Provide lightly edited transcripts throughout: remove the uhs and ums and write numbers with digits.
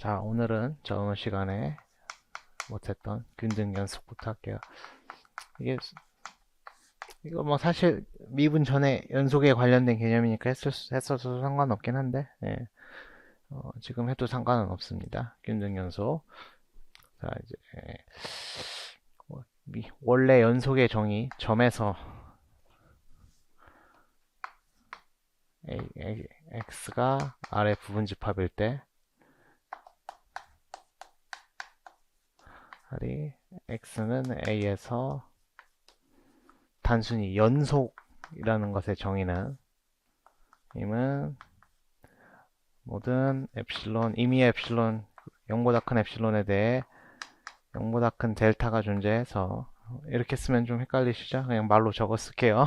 자, 오늘은 저번 시간에 못했던 균등 연습부터 할게요. 이게, 이거 뭐 사실 미분 전에 연속에 관련된 개념이니까 했어도 상관없긴 한데, 예. 지금 해도 상관은 없습니다. 균등 연속. 자, 이제, 예. 원래 연속의 정의, 점에서 x가 R의 부분집합일 때, R이 x는 A에서 단순히 연속이라는 것의 정의는 임은 모든 엡실론, 임의 엡실론, 0보다 큰 엡실론에 대해 0보다 큰 델타가 존재해서 이렇게 쓰면 좀 헷갈리시죠? 그냥 말로 적어 쓸게요.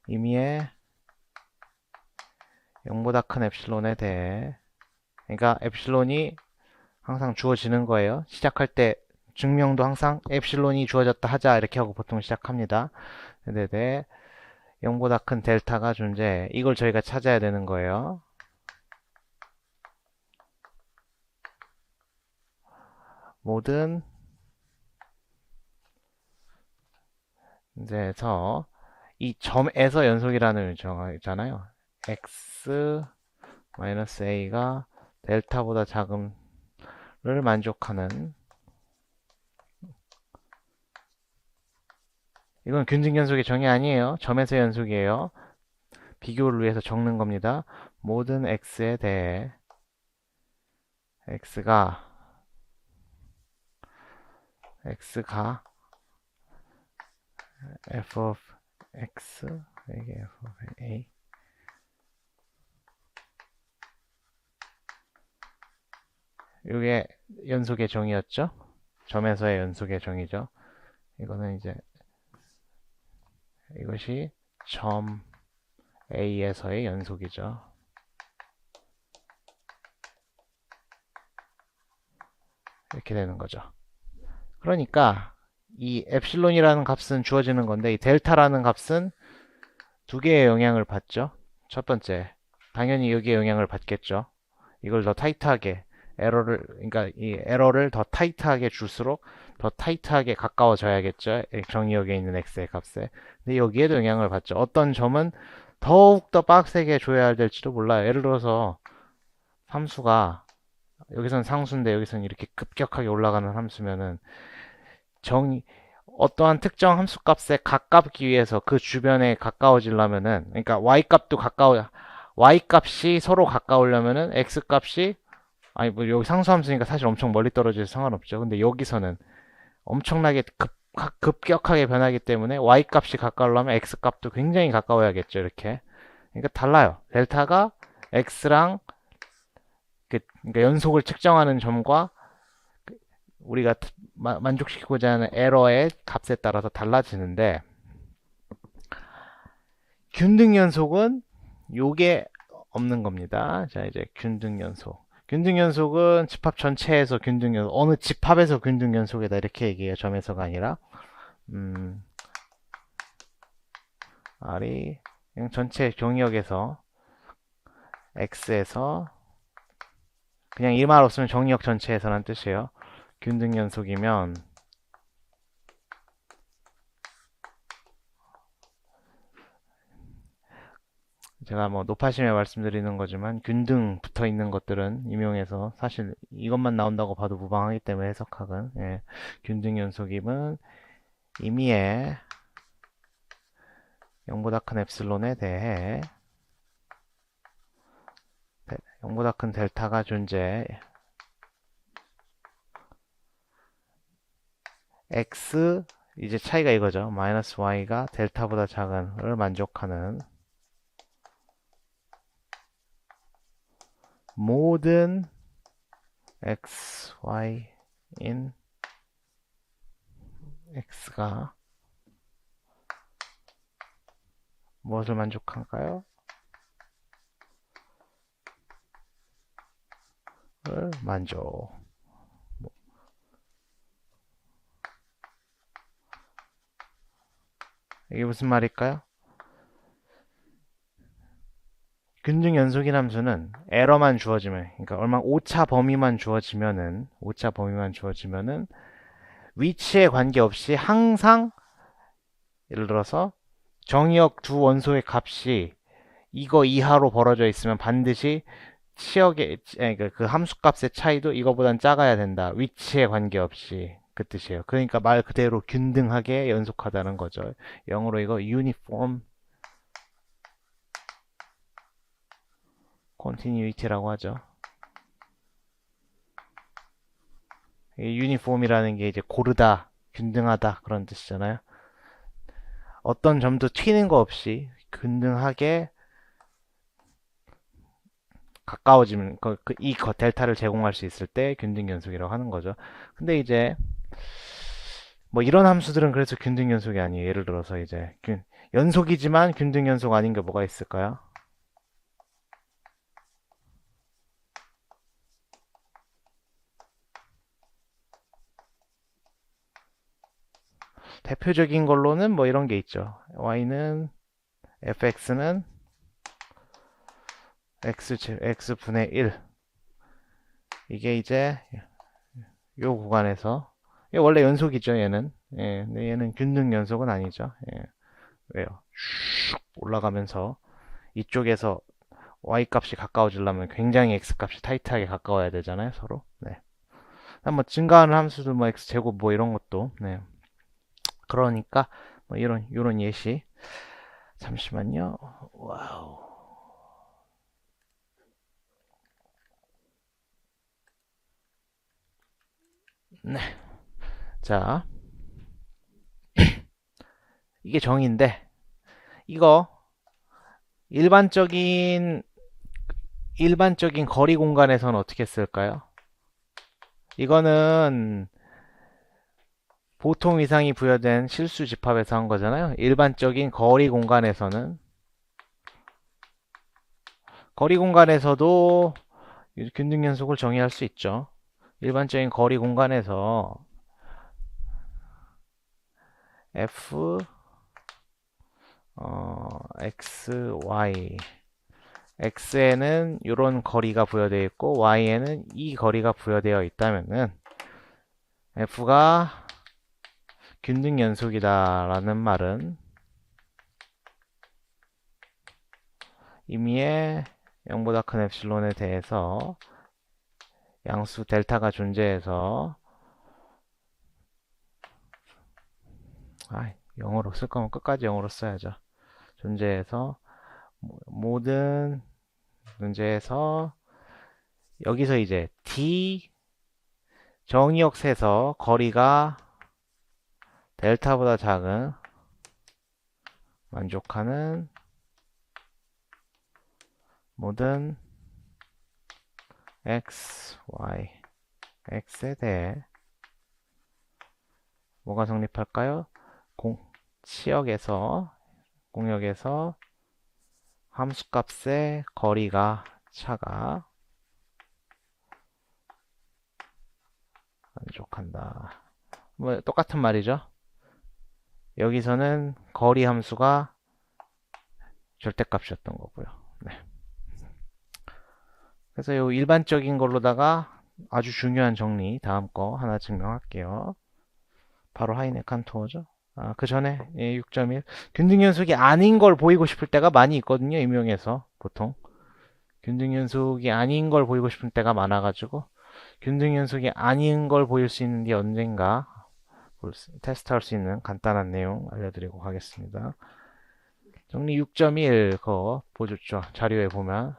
임의의 0보다 큰 엡실론에 대해 그러니까 엡실론이 항상 주어지는 거예요. 시작할 때 증명도 항상 엡실론이 주어졌다 하자 이렇게 하고 보통 시작합니다. 네네. 0보다 큰 델타가 존재해. 이걸 저희가 찾아야 되는 거예요. 모든 이제서 이 점에서 연속이라는 정어 있잖아요. x a가 델타보다 작음을 만족하는 이건 균등 연속의 정의 아니에요. 점에서 연속이에요. 비교를 위해서 적는 겁니다. 모든 x에 대해 x가 f of x 이게 f of a 이게 연속의 정의였죠. 점에서의 연속의 정의죠. 이거는 이제 이것이 점 A에서의 연속이죠. 이렇게 되는 거죠. 그러니까 이 엡실론이라는 값은 주어지는 건데 이 델타라는 값은 두 개의 영향을 받죠. 첫 번째, 당연히 여기에 영향을 받겠죠. 이걸 더 타이트하게 그러니까 이 에러를 더 타이트하게 줄수록 더 타이트하게 가까워져야겠죠. 정의역에 있는 x의 값에. 근데 여기에도 영향을 받죠. 어떤 점은 더욱 더 빡세게 줘야 될지도 몰라요. 예를 들어서 함수가 여기선 상수인데 여기선 이렇게 급격하게 올라가는 함수면은 정의 어떠한 특정 함수 값에 가깝기 위해서 그 주변에 가까워지려면은 그러니까 y 값이 서로 가까우려면은 x 값이 아니 뭐 여기 상수함수니까 사실 엄청 멀리 떨어져서 상관없죠. 근데 여기서는 엄청나게 급격하게 변하기 때문에 y 값이 가까우려면 x 값도 굉장히 가까워야겠죠. 이렇게. 그러니까 달라요. 델타가 x랑 그러니까 연속을 측정하는 점과 우리가 만족시키고자 하는 에러의 값에 따라서 달라지는데 균등 연속은 요게 없는 겁니다. 자, 이제 균등 연속. 균등 연속은 집합 전체에서 균등 연속, 어느 집합에서 균등 연속이다 이렇게 얘기해요. 점에서가 아니라. R이 그냥 전체 정의역에서 X에서 그냥 이 말 없으면 정의역 전체에서란 뜻이에요. 균등 연속이면 제가 뭐 높아심에 말씀드리는 거지만 균등 붙어 있는 것들은 임용해서 사실 이것만 나온다고 봐도 무방하기 때문에 해석학은 예. 균등 연속임은 임의의 0보다 큰 엡실론에 대해 0보다 큰 델타가 존재 x 이제 차이가 이거죠. 마이너스 y가 델타보다 작은을 만족하는 모든 x, y인 x가 무엇을 만족할까요? 을 만족. 이게 무슨 말일까요? 균등 연속인 함수는 에러만 주어지면, 그러니까 얼마 오차 범위만 주어지면은 위치에 관계없이 항상 예를 들어서 정의역 두 원소의 값이 이거 이하로 벌어져 있으면 반드시 치역의 그러니까 그 함수값의 차이도 이거보단 작아야 된다. 위치에 관계없이 그 뜻이에요. 그러니까 말 그대로 균등하게 연속하다는 거죠. 영어로 이거 uniform continuity라고 하죠. 유니폼이라는 게 이제 고르다, 균등하다 그런 뜻이잖아요. 어떤 점도 튀는 거 없이 균등하게 가까워지면 이 델타를 제공할 수 있을 때 균등 연속이라고 하는 거죠. 근데 이제 뭐 이런 함수들은 그래서 균등 연속이 아니에요. 예를 들어서 이제 연속이지만 균등 연속 아닌 게 뭐가 있을까요? 대표적인 걸로는 뭐 이런 게 있죠. y는 fx는 x분의 1. 이게 이제 요 구간에서 원래 연속이죠, 얘는. 예, 근데 얘는 균등 연속은 아니죠. 예, 왜요? 슉 올라가면서 이쪽에서 y 값이 가까워지려면 굉장히 x 값이 타이트하게 가까워야 되잖아요, 서로. 네. 뭐 증가하는 함수도 뭐 x 제곱 뭐 이런 것도. 네. 그러니까 뭐 이런 요런 예시. 잠시만요. 와우. 네. 자, 이게 정의인데 이거 일반적인 거리 공간에서는 어떻게 쓸까요? 이거는 보통 이상이 부여된 실수 집합에서 한 거잖아요. 일반적인 거리 공간에서도 균등 연속을 정의할 수 있죠. 일반적인 거리 공간에서 f x, y x에는 이런 거리가 부여되어 있고 y에는 이 거리가 부여되어 있다면은 f가 균등 연속이다라는 말은 임의의 0보다 큰 엡실론에 대해서 양수 델타가 존재해서 영어로 쓸 거면 끝까지 영어로 써야죠. 존재해서 모든 문제에서 여기서 이제 d 정의역에서 거리가 델타보다 작은 만족하는 모든 x, y, x에 대해 뭐가 성립할까요? 치역에서 공역에서 함수값의 거리가 차가 만족한다. 뭐 똑같은 말이죠. 여기서는 거리 함수가 절대값이었던 거고요. 네. 그래서 이 일반적인 걸로다가 아주 중요한 정리 다음 거 하나 증명할게요. 바로 하이네 칸토어죠. 그 전에 6.1 균등연속이 아닌 걸 보이고 싶을 때가 많이 있거든요. 임용에서 보통 균등연속이 아닌 걸 보이고 싶은 때가 많아가지고 균등연속이 아닌 걸 보일 수 있는 게 언젠가 테스트할 수 있는 간단한 내용 알려드리고 가겠습니다. 정리 6.1 그거 보셨죠? 자료에 보면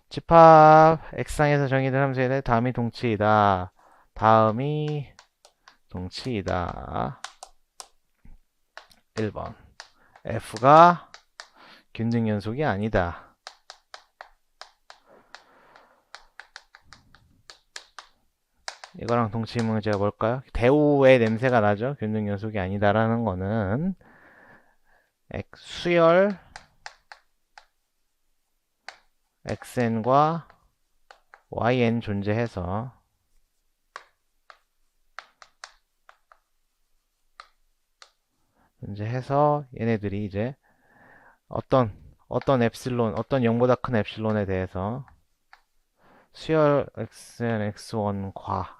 집합 X상에서 정의된 함수에 대해 다음이 동치이다. 다음이 동치이다. 1번 F가 균등 연속이 아니다. 이거랑 동치의문은 제가 뭘까요? 대우의 냄새가 나죠? 균등 연속이 아니다라는 거는 수열 xn과 yn 존재해서 얘네들이 이제 어떤 엡실론, 어떤 0보다 큰 엡실론에 대해서 수열 xn x1 과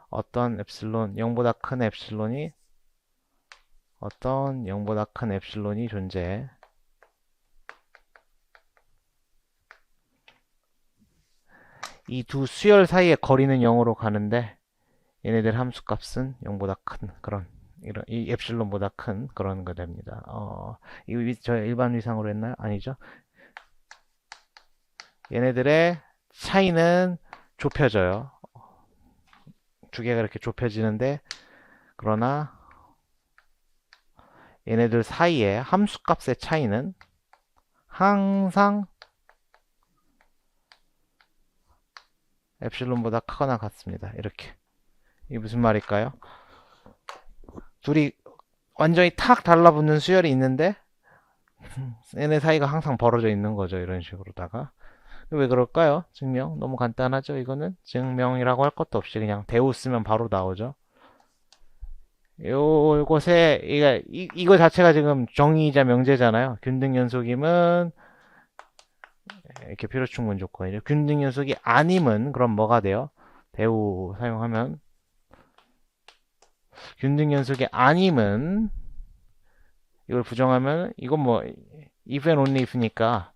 어떤 엡실론 0보다 큰 엡실론이 어떤 0보다 큰 엡실론이 존재해. 이 두 수열 사이의 거리는 0으로 가는데 얘네들 함수값은 0보다 큰 그런 이런 이 엡실론보다 큰 그런 거 됩니다. 이거 저 일반 위상으로 했나요? 아니죠. 얘네들의 차이는 좁혀져요. 두 개가 이렇게 좁혀지는데 그러나 얘네들 사이의 함수값의 차이는 항상 엡실론보다 크거나 같습니다. 이렇게. 이게 무슨 말일까요? 둘이 완전히 탁 달라붙는 수열이 있는데 얘네 사이가 항상 벌어져 있는 거죠. 이런 식으로다가. 왜 그럴까요? 증명. 너무 간단하죠. 이거는 증명이라고 할 것도 없이 그냥 대우 쓰면 바로 나오죠. 요곳에 이거 자체가 지금 정의이자 명제잖아요. 균등연속임은 이렇게 필요충분 조건이죠. 균등연속이 아님은 그럼 뭐가 돼요? 대우 사용하면 균등연속이 아님은 이걸 부정하면 이건 뭐 if and only if니까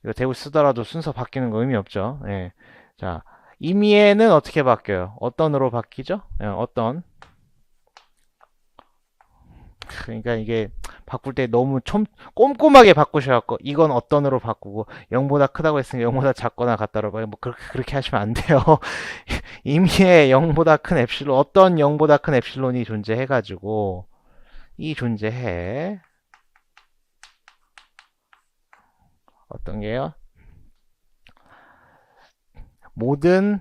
이거 대우 쓰더라도 순서 바뀌는 거 의미 없죠. 예. 자, 임의에는 어떻게 바뀌어요? 어떤으로 바뀌죠? 예, 어떤. 그러니까 이게 바꿀 때 너무 꼼꼼하게 바꾸셔갖고 이건 어떤으로 바꾸고 0보다 크다고 했으니까 0보다 작거나 같다로 뭐 그렇게 하시면 안 돼요. 임의에 0보다 큰 엡실론 어떤 0보다 큰 엡실론이 존재해가지고 이 존재해 어떤 게요? 모든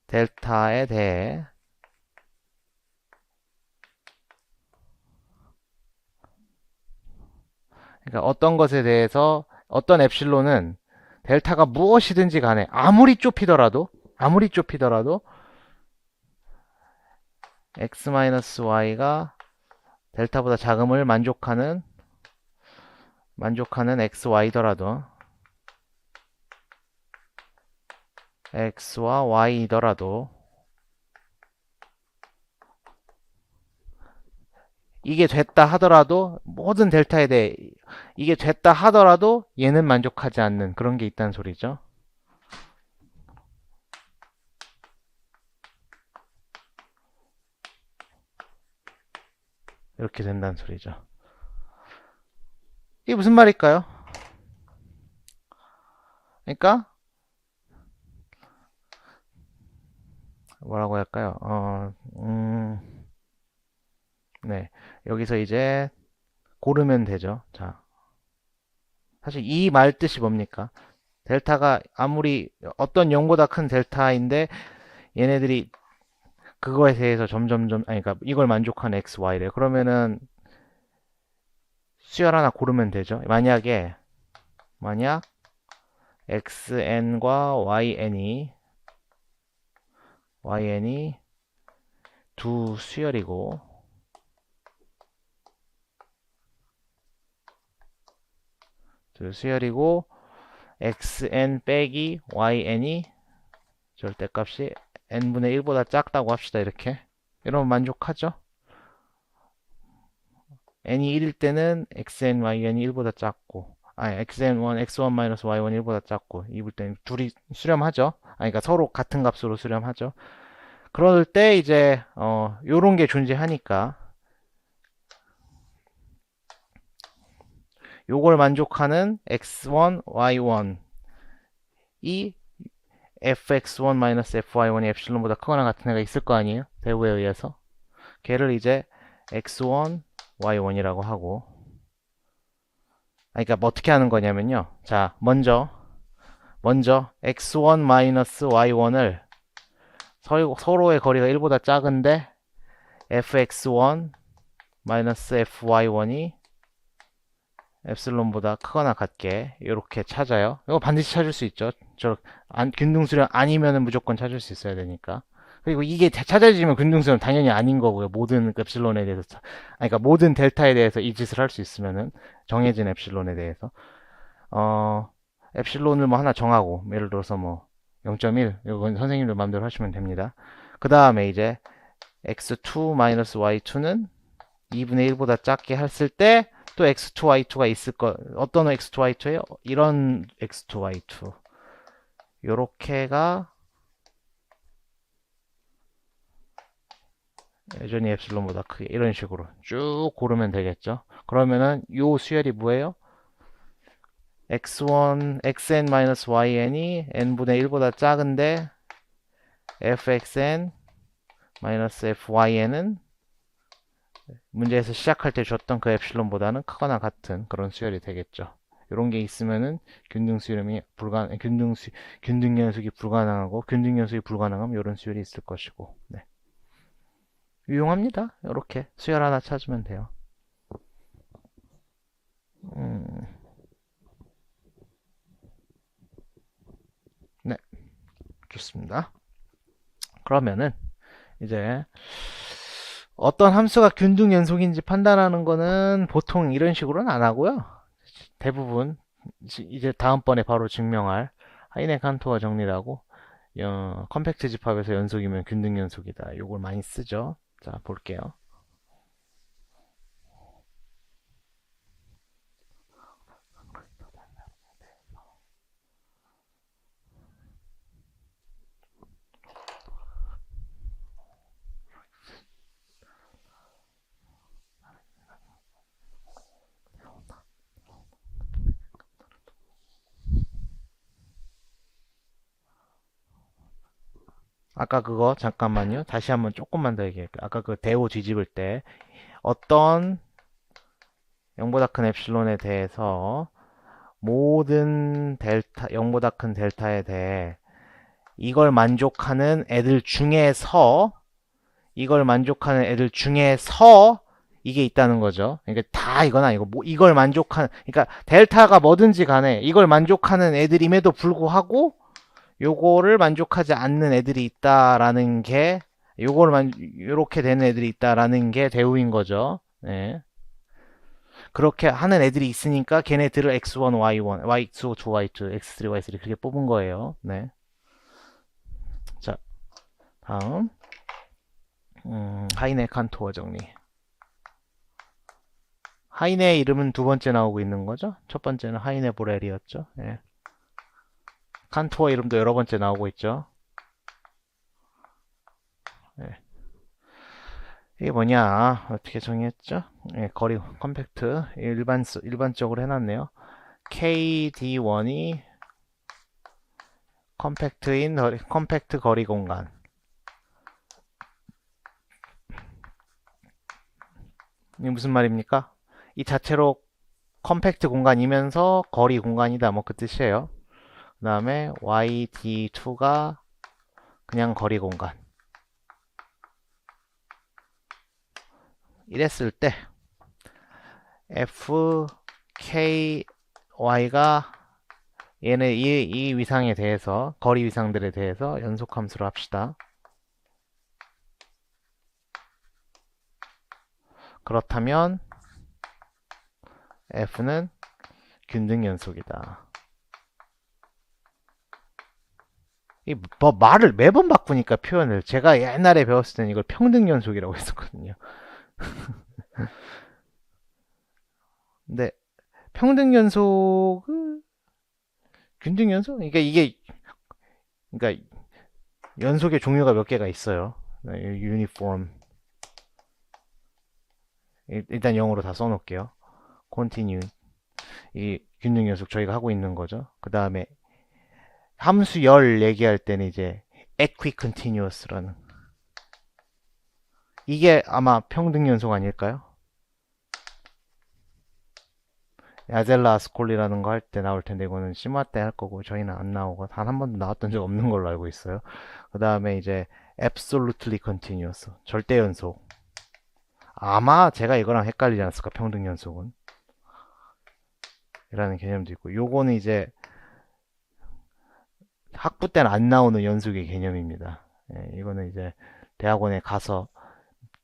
델타에 대해 그러니까 어떤 것에 대해서 어떤 엡실론은 델타가 무엇이든지 간에 아무리 좁히더라도 x-y가 델타보다 작음을 만족하는 xy더라도 x와 y이더라도 이게 됐다 하더라도 모든 델타에 대해 이게 됐다 하더라도 얘는 만족하지 않는 그런 게 있다는 소리죠. 이렇게 된다는 소리죠. 이게 무슨 말일까요? 그러니까 뭐라고 할까요? 네. 여기서 이제 고르면 되죠. 자, 사실 이 말 뜻이 뭡니까? 델타가 아무리 어떤 0보다 큰 델타인데 얘네들이 그거에 대해서 점점점 아니 그러니까 이걸 만족하는 x, y래. 그러면은 수열 하나 고르면 되죠. 만약 xn과 yn이 두 수열이고 xn 빼기 yn이 절대값이 n분의 1보다 작다고 합시다. 이렇게 이러면 만족하죠. n이 1일 때는 xn, yn이 1보다 작고 xn1, x1-y1 1보다 작고 이럴 때는 둘이 수렴하죠. 그러니까 서로 같은 값으로 수렴하죠. 그럴 때 이제 요런 게 존재하니까 요걸 만족하는 x1, y1 이 fx1-fy1이 엡실론보다 크거나 같은 애가 있을 거 아니에요? 대우에 의해서. 걔를 이제 x1, y1이라고 하고 그러니까 뭐 어떻게 하는 거냐면요. 자, 먼저 x1-y1을 서로의 거리가 1보다 작은데 fx1-fy1이 엡실론보다 크거나 같게 이렇게 찾아요. 이거 반드시 찾을 수 있죠. 균등수렴 아니면은 무조건 찾을 수 있어야 되니까. 그리고 이게 찾아지면 균등수는 당연히 아닌 거고요. 모든 엡실론에 대해서, 그러니까 모든 델타에 대해서 이 짓을 할 수 있으면은 정해진 엡실론에 대해서 엡실론을 뭐 하나 정하고 예를 들어서 뭐 0.1 이건 선생님들 마음대로 하시면 됩니다. 그 다음에 이제 x2-y2는 2분의 1보다 작게 했을 때 또 x2, y2가 있을 거 어떤 x2, y2예요? 이런 x2, y2 요렇게가 여전히 엡실론보다 크게 이런 식으로 쭉 고르면 되겠죠. 그러면은 요 수열이 뭐예요? x1, xn-yn이 n분의 1보다 작은데 fxn-fyn은 문제에서 시작할 때 줬던 그 엡실론보다는 크거나 같은 그런 수열이 되겠죠. 이런 게 있으면은 균등연속이 불가능하고 균등연속이 불가능하면 이런 수열이 있을 것이고 네. 유용합니다. 이렇게 수열 하나 찾으면 돼요. 음, 네, 좋습니다. 그러면은 이제 어떤 함수가 균등 연속인지 판단하는 거는 보통 이런 식으로는 안 하고요. 대부분 이제 다음번에 바로 증명할 하이네 칸토어 정리라고 컴팩트 집합에서 연속이면 균등 연속이다. 요걸 많이 쓰죠. 자, 볼게요. 아까 그거 잠깐만요. 다시 한번 조금만 더 얘기할게요. 아까 그 대오 뒤집을 때 어떤 0보다 큰 엡실론에 대해서 모든 델타 0보다 큰 델타에 대해 이걸 만족하는 애들 중에서 이걸 만족하는 애들 중에서 이게 있다는 거죠. 그러니까 다 이건 아니고 뭐 이걸 만족하는 그러니까 델타가 뭐든지 간에 이걸 만족하는 애들임에도 불구하고 요거를 만족하지 않는 애들이 있다라는 게 요렇게 되는 애들이 있다라는 게 대우인 거죠. 네. 그렇게 하는 애들이 있으니까 걔네들을 x1, y1, y2, 2y2, x3, y3 그렇게 뽑은 거예요. 네. 자, 다음 하이네 칸토어 정리. 하이네 이름은 두 번째 나오고 있는 거죠. 첫 번째는 하이네 보렐이었죠. 예. 칸토어 이름도 여러 번째 나오고 있죠. 예. 이게 뭐냐? 어떻게 정의했죠? 예, 거리 컴팩트 일반적으로 해놨네요. KD1이 컴팩트 거리 공간. 이게 무슨 말입니까? 이 자체로 컴팩트 공간이면서 거리 공간이다. 뭐 그 뜻이에요. 그 다음에 YD2가 그냥 거리 공간. 이랬을 때 FKY가 얘네 이 위상에 대해서 거리 위상들에 대해서 연속함수로 합시다. 그렇다면 F는 균등 연속이다. 이 뭐 말을 매번 바꾸니까 표현을 제가 옛날에 배웠을 때는 이걸 평등 연속이라고 했었거든요. 근데 평등 연속은 균등 연속? 그러니까 이게 그러니까 연속의 종류가 몇 개가 있어요. 유니폼 일단 영어로 다 써놓을게요. continue 이 균등 연속 저희가 하고 있는 거죠. 그 다음에 함수 열 얘기할 때는 이제 equicontinuous라는 이게 아마 평등 연속 아닐까요? 야젤라 아스콜리라는 거 할 때 나올 텐데 이거는 심화 때 할 거고 저희는 안 나오고 단 한 번도 나왔던 적 없는 걸로 알고 있어요. 그 다음에 이제 absolutely continuous 절대 연속 아마 제가 이거랑 헷갈리지 않았을까 평등 연속은 이라는 개념도 있고 요거는 이제 학부 때는 안 나오는 연속의 개념입니다. 예, 이거는 이제 대학원에 가서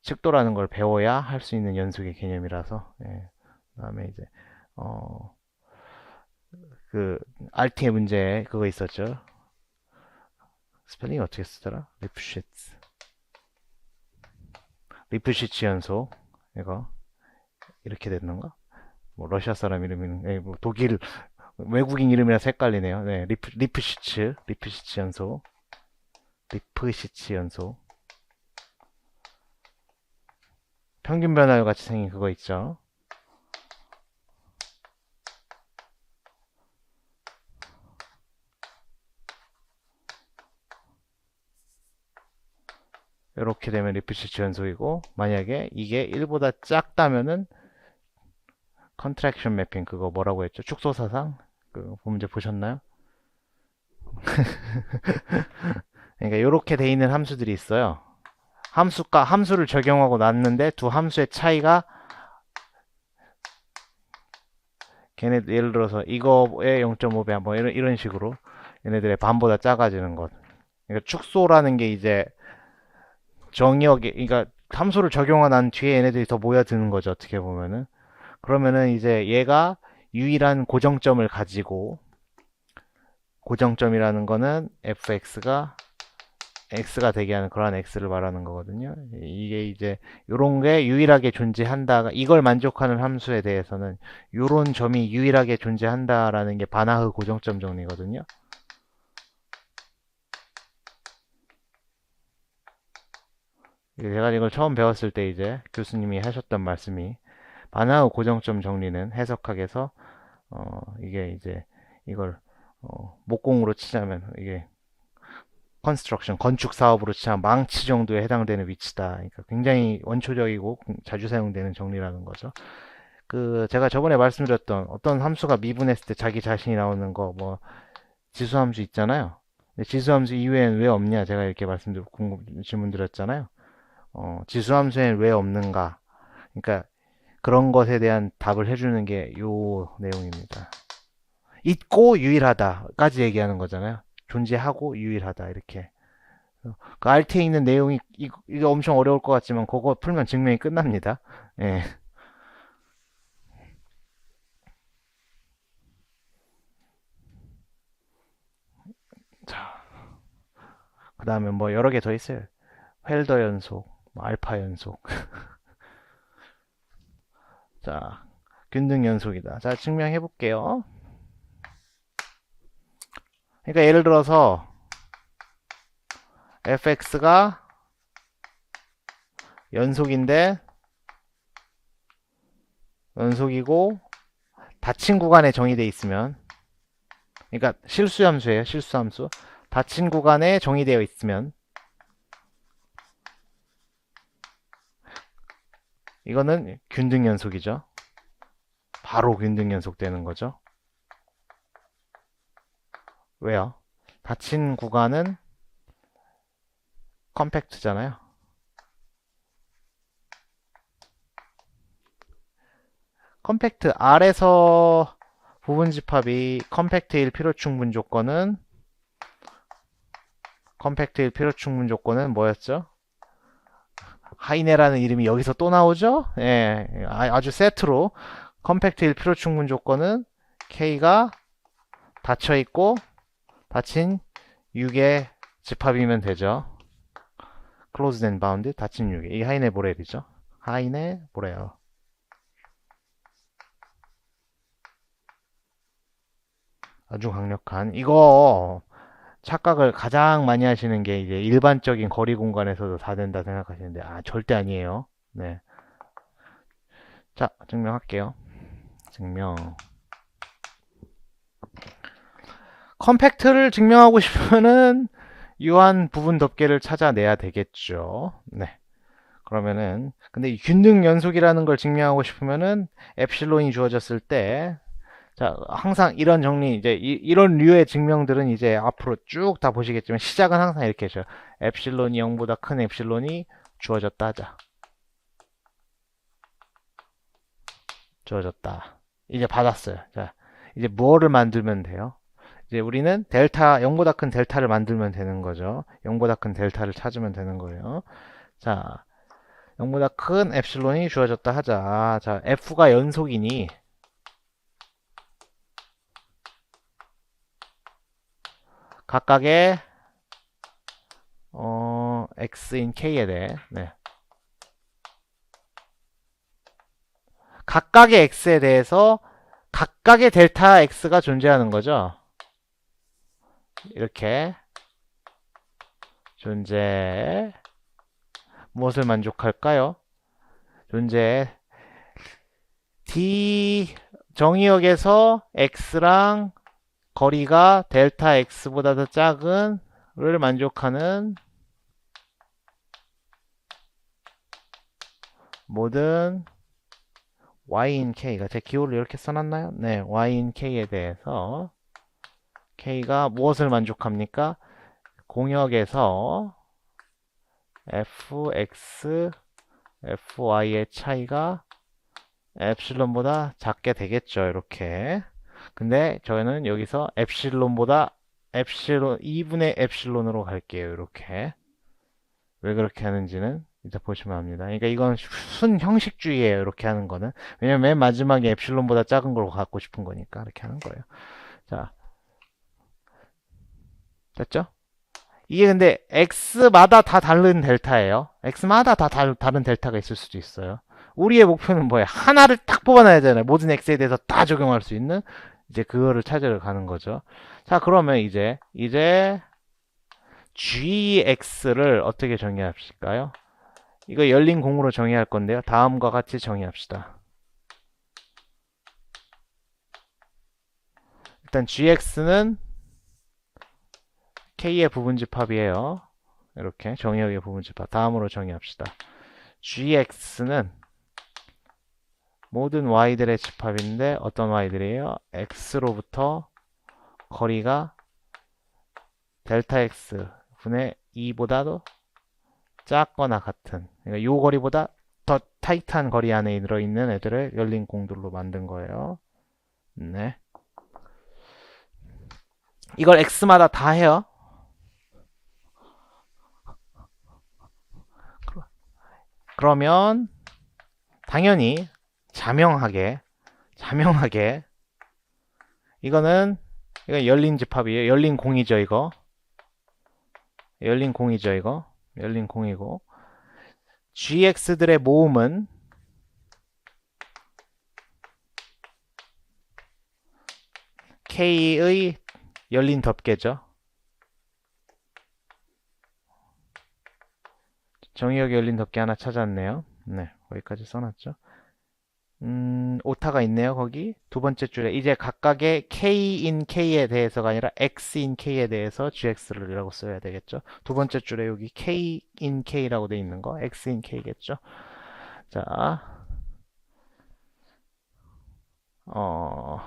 측도라는 걸 배워야 할 수 있는 연속의 개념이라서. 예. 그다음에 이제 어, 그 RT의 문제 그거 있었죠. 스펠링이 어떻게 쓰더라? 리프시츠 연속. 이거 이렇게 됐는가? 뭐 러시아 사람 이름이, 뭐 독일 외국인 이름이라서 헷갈리네요. 네, 리프시츠 연속, 리프시츠 연속. 평균 변화율 같이 생긴 그거 있죠. 이렇게 되면 리프시츠 연속이고, 만약에 이게 1보다 작다면은 컨트랙션 매핑, 그거 뭐라고 했죠? 축소 사상? 그 문제 보셨나요? 그러니까 이렇게 돼 있는 함수들이 있어요. 함수를 적용하고 놨는데 두 함수의 차이가, 걔네 예를 들어서 이거의 0.5배 뭐 이런 식으로 얘네들의 반보다 작아지는 것. 그러니까 축소라는 게 이제 정의역에, 그러니까 함수를 적용한 난 뒤에 얘네들이 더 모여드는 거죠. 어떻게 보면은. 그러면은 이제 얘가 유일한 고정점을 가지고, 고정점이라는 거는 fx가 x가 되게 하는 그러한 x를 말하는 거거든요. 이게 이제 요런 게 유일하게 존재한다. 이걸 만족하는 함수에 대해서는 요런 점이 유일하게 존재한다라는 게 바나흐 고정점 정리거든요. 제가 이걸 처음 배웠을 때 이제 교수님이 하셨던 말씀이, 바나흐 고정점 정리는 해석학에서 이게 이제 이걸 목공으로 치자면, 이게 컨스트럭션 건축 사업으로 치면 망치 정도에 해당되는 위치다. 그러니까 굉장히 원초적이고 자주 사용되는 정리라는 거죠. 그 제가 저번에 말씀드렸던 어떤 함수가 미분했을 때 자기 자신이 나오는 거, 뭐 지수함수 있잖아요. 근데 지수함수 이외엔 왜 없냐, 제가 이렇게 질문 드렸잖아요. 지수함수엔 왜 없는가? 그러니까 그런 것에 대한 답을 해주는 게 요 내용입니다. 있고 유일하다까지 얘기하는 거잖아요. 존재하고 유일하다, 이렇게. 그 RT에 있는 내용이 이거 엄청 어려울 것 같지만 그거 풀면 증명이 끝납니다. 예. 자, 그 다음에 뭐 여러 개 더 있어요. 헬더 연속, 뭐 알파 연속. 자, 균등 연속이다. 자, 증명해 볼게요. 그러니까 예를 들어서 fx가 연속인데, 연속이고 닫힌 구간에 정의돼 있으면, 그러니까 실수함수예요. 실수함수. 닫힌 구간에 정의되어 있으면 이거는 균등 연속이죠. 바로 균등 연속되는 거죠. 왜요? 닫힌 구간은 컴팩트잖아요. 컴팩트 R에서 부분 집합이 컴팩트일 필요 충분 조건은, 뭐였죠? 하이네라는 이름이 여기서 또 나오죠? 예, 아주 세트로 컴팩트일 필요 충분 조건은 K가 닫혀 있고 닫힌 6의 집합이면 되죠. closed and bound, 닫힌 6의. 이 하이네 보렐이죠. 하이네 보렐. 아주 강력한, 이거 착각을 가장 많이 하시는 게 이제 일반적인 거리 공간에서도 다 된다 생각하시는데, 절대 아니에요. 네. 자, 증명할게요. 증명. 컴팩트를 증명하고 싶으면은 유한 부분 덮개를 찾아내야 되겠죠. 네. 그러면은, 근데 이 균등 연속이라는 걸 증명하고 싶으면은 엡실론이 주어졌을 때, 자, 항상 이런 정리, 이제 이런 류의 증명들은 이제 앞으로 쭉 다 보시겠지만 시작은 항상 이렇게 해줘요. 엡실론이 0보다 큰 엡실론이 주어졌다 하자. 주어졌다. 이제 받았어요. 자, 이제 무엇을 만들면 돼요? 이제 우리는 델타, 0보다 큰 델타를 만들면 되는 거죠. 0보다 큰 델타를 찾으면 되는 거예요. 자, 0보다 큰 엡실론이 주어졌다 하자. 자, F가 연속이니 각각의 x인 k에 대해 각각의 x에 대해서 각각의 델타 x가 존재하는 거죠. 이렇게 존재 무엇을 만족할까요? 존재 d 정의역에서 x랑 거리가 델타 x보다 더 작은 를 만족하는 모든 y인 k가 제 기호를 이렇게 써놨나요? 네, y인 k에 대해서 k가 무엇을 만족합니까? 공역에서 fx, fy의 차이가 엡실론보다 작게 되겠죠. 이렇게. 근데 저희는 여기서 엡실론보다 엡실론 2분의 엡실론으로 갈게요. 이렇게. 왜 그렇게 하는지는 이제 보시면 압니다. 그러니까 이건 순 형식주의예요. 이렇게 하는 거는. 왜냐면 맨 마지막에 엡실론보다 작은 걸 갖고 싶은 거니까 이렇게 하는 거예요. 자, 됐죠? 이게 근데 x마다 다 다른 델타예요. x마다 다 다른 델타가 있을 수도 있어요. 우리의 목표는 뭐예요? 하나를 딱 뽑아놔야 되잖아요. 모든 x에 대해서 다 적용할 수 있는 이제 그거를 찾으러 가는 거죠. 자, 그러면 이제 gx를 어떻게 정의하실까요? 이거 열린 공으로 정의할 건데요. 다음과 같이 정의합시다. 일단 gx는 k의 부분집합이에요. 이렇게 정의역의 부분집합. 다음으로 정의합시다. gx는 모든 y들의 집합인데 어떤 y들이에요? x로부터 거리가 델타 x 분의 2보다도 작거나 같은, 그러니까 이 거리보다 더 타이트한 거리 안에 들어있는 애들을 열린 공들로 만든 거예요. 네. 이걸 x마다 다 해요. 그러면 당연히 자명하게 이거는 열린 집합이에요. 열린 공이죠, 이거. 열린 공이죠, 이거. 열린 공이고 gx들의 모음은 k의 열린 덮개죠. 정의역 열린 덮개 하나 찾았네요. 네, 거기까지 써놨죠. 오타가 있네요, 거기. 두 번째 줄에. 이제 각각의 k인 k에 대해서가 아니라 x인 k에 대해서 gx를 이라고 써야 되겠죠. 두 번째 줄에 여기 k인 k라고 돼 있는 거, x인 k겠죠. 자, 어,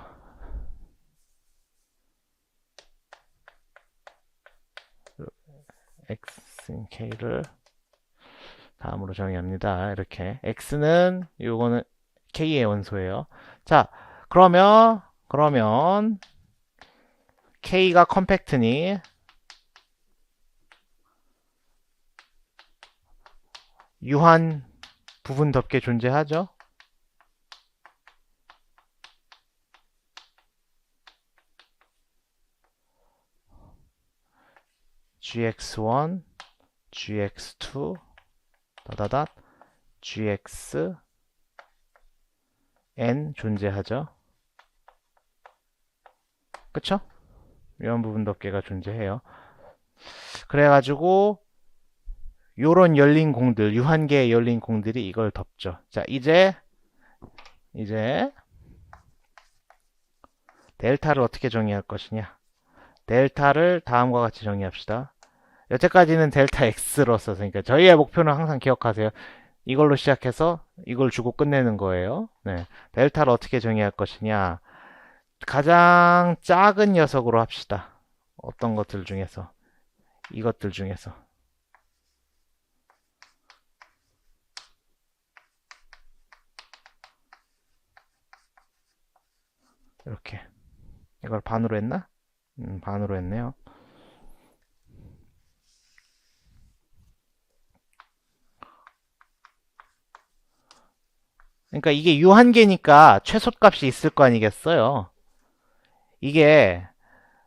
x인 k를 다음으로 정의합니다. 이렇게. x는, 요거는 k의 원소예요. 자, 그러면, k가 컴팩트니, 유한 부분 덮개 존재하죠? gx1, gx2, 다다닷, gx, n 존재하죠? 그쵸? 유한 부분 덮개가 존재해요. 그래가지고 요런 열린 공들, 유한계의 열린 공들이 이걸 덮죠. 자, 이제 델타를 어떻게 정의할 것이냐? 델타를 다음과 같이 정의합시다. 여태까지는 델타 x로 썼으니까 저희의 목표는 항상 기억하세요. 이걸로 시작해서 이걸 주고 끝내는 거예요. 네. 델타를 어떻게 정의할 것이냐? 가장 작은 녀석으로 합시다. 어떤 것들 중에서 이것들 중에서 이렇게 이걸 반으로 했나? 반으로 했네요. 그러니까 이게 유한계니까 최소값이 있을 거 아니겠어요. 이게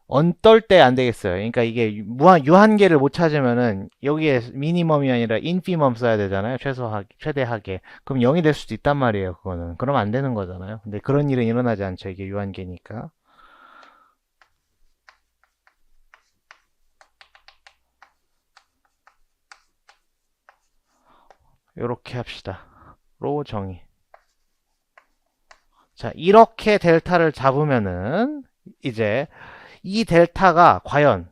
언떨 때 안 되겠어요. 그러니까 이게 무한 유한계를 못 찾으면은 여기에 미니멈이 아니라 인피멈 써야 되잖아요. 최대하게. 그럼 0이 될 수도 있단 말이에요. 그거는. 그러면 안 되는 거잖아요. 근데 그런 일은 일어나지 않죠. 이게 유한계니까. 요렇게 합시다. 로 정의. 자, 이렇게 델타를 잡으면은 이제 이 델타가 과연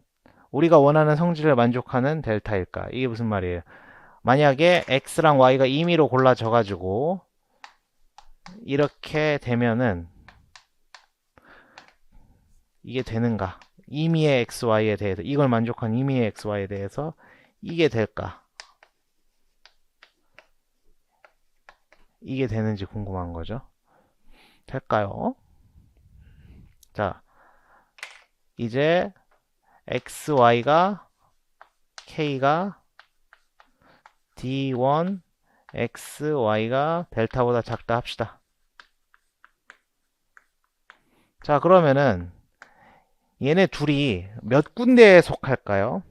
우리가 원하는 성질을 만족하는 델타일까? 이게 무슨 말이에요? 만약에 x랑 y가 임의로 골라져 가지고 이렇게 되면은 이게 되는가? 임의의 x, y에 대해서 이걸 만족한 임의의 x, y에 대해서 이게 될까? 이게 되는지 궁금한 거죠. 될까요? 자, 이제 x, y가 k가 d1 x, y가 델타보다 작다 합시다. 자, 그러면은 얘네 둘이 몇 군데에 속할까요?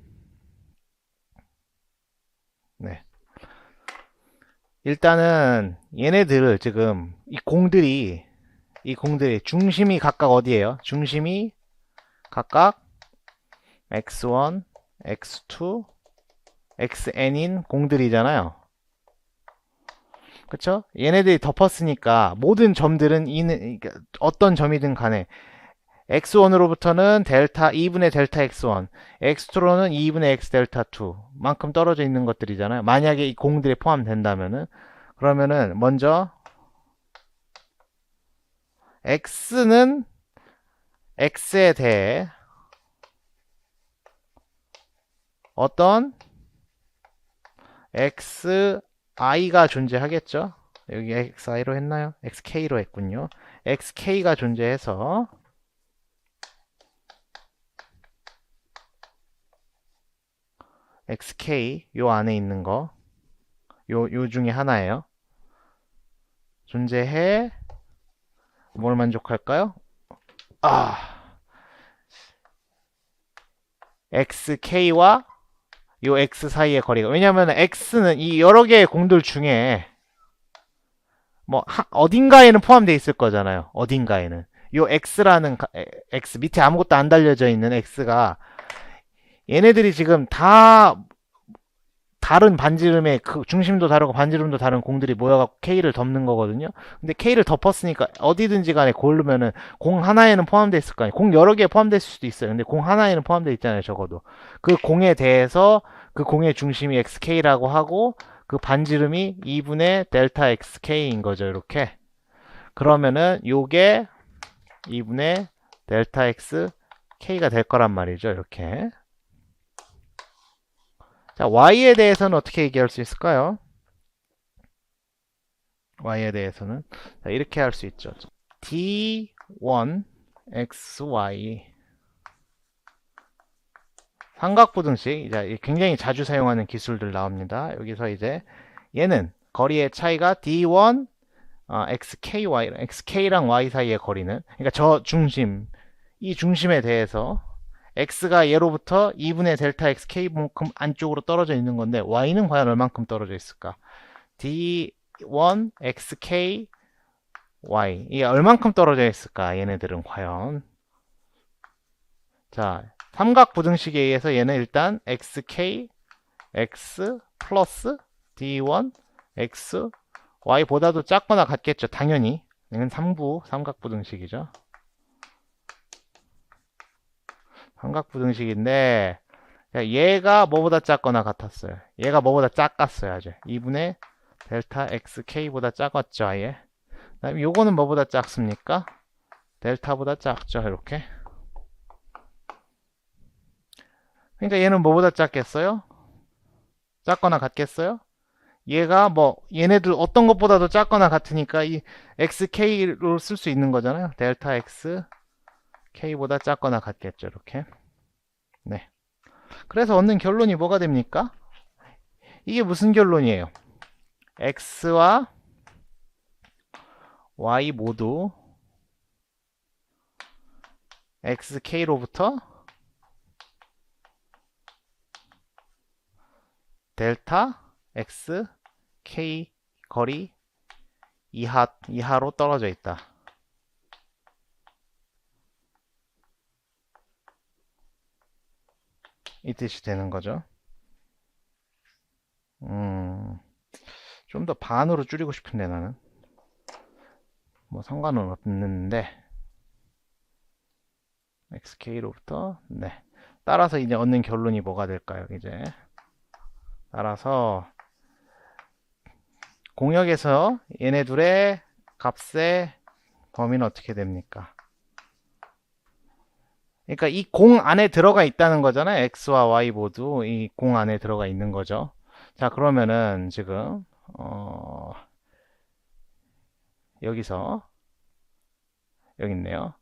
네. 일단은 얘네들 지금 이 공들이 중심이 각각 어디예요? 중심이 각각 x1, x2, xn인 공들이잖아요. 그쵸? 얘네들이 덮었으니까 모든 점들은 어떤 점이든 간에 x1으로부터는 델타 2분의 델타 x1, x2로는 2분의 x 델타 2 만큼 떨어져 있는 것들이잖아요. 만약에 이 공들이 포함된다면은 그러면은 먼저 x는 x에 대해 어떤 xi가 존재하겠죠. 여기 xi로 했나요? xk로 했군요. xk가 존재해서 xk 요 안에 있는 거 요 중에 하나예요. 존재해 뭘 만족할까요? xk와 요 x 사이의 거리가 왜냐면 x는 이 여러 개의 공들 중에 뭐 어딘가에는 포함되어 있을 거잖아요. 어딘가에는 요 x라는 x 밑에 아무것도 안 달려져 있는 x가 얘네들이 지금 다 다른 반지름의 그 중심도 다르고 반지름도 다른 공들이 모여갖고 K를 덮는 거거든요. 근데 K를 덮었으니까 어디든지 간에 고르면은 공 하나에는 포함되어 있을 거 아니에요. 공 여러 개에 포함될 수도 있어요. 근데 공 하나에는 포함되어 있잖아요. 적어도. 그 공에 대해서 그 공의 중심이 XK라고 하고 그 반지름이 2분의 델타 XK인 거죠. 이렇게. 그러면은 요게 2분의 델타 XK가 될 거란 말이죠. 이렇게. 자, y에 대해서는 어떻게 얘기할 수 있을까요? y에 대해서는 자, 이렇게 할 수 있죠. d1 xy 삼각부등식 이제 굉장히 자주 사용하는 기술들 나옵니다. 여기서 이제 얘는 거리의 차이가 d1 xk랑 y 사이의 거리는 그러니까 저 중심 이 중심에 대해서 x가 얘로부터 2분의 델타 xk만큼 안쪽으로 떨어져 있는 건데 y는 과연 얼만큼 떨어져 있을까? d1 xk y 이게 얼만큼 떨어져 있을까? 얘네들은 과연 자 삼각부등식에 의해서 얘는 일단 xk x 플러스 d1 x y보다도 작거나 같겠죠. 당연히 얘는 삼각부등식이죠. 삼각부등식인데 얘가 뭐보다 작거나 같았어요. 얘가 뭐보다 작았어요. 아주 2분의 델타 xk보다 작았죠. 아예. 그다음에 요거는 뭐보다 작습니까? 델타보다 작죠. 이렇게. 그러니까 얘는 뭐보다 작겠어요? 작거나 같겠어요? 얘가 뭐 얘네들 어떤 것보다도 작거나 같으니까 이 xk로 쓸 수 있는 거잖아요. 델타 x k보다 작거나 같겠죠. 이렇게. 네. 그래서 얻는 결론이 뭐가 됩니까? 이게 무슨 결론이에요? x와 y 모두 xk로부터 델타 x k 거리 이하로 떨어져 있다. 이 뜻이 되는 거죠. 좀 더 반으로 줄이고 싶은데 나는 뭐 상관은 없는데 xk로부터 네. 따라서 이제 얻는 결론이 뭐가 될까요? 이제 따라서 공역에서 얘네 둘의 값의 범위는 어떻게 됩니까? 그러니까 이 공 안에 들어가 있다는 거잖아요. x와 y 모두 이 공 안에 들어가 있는 거죠. 자, 그러면은 지금 여기서 여기 있네요.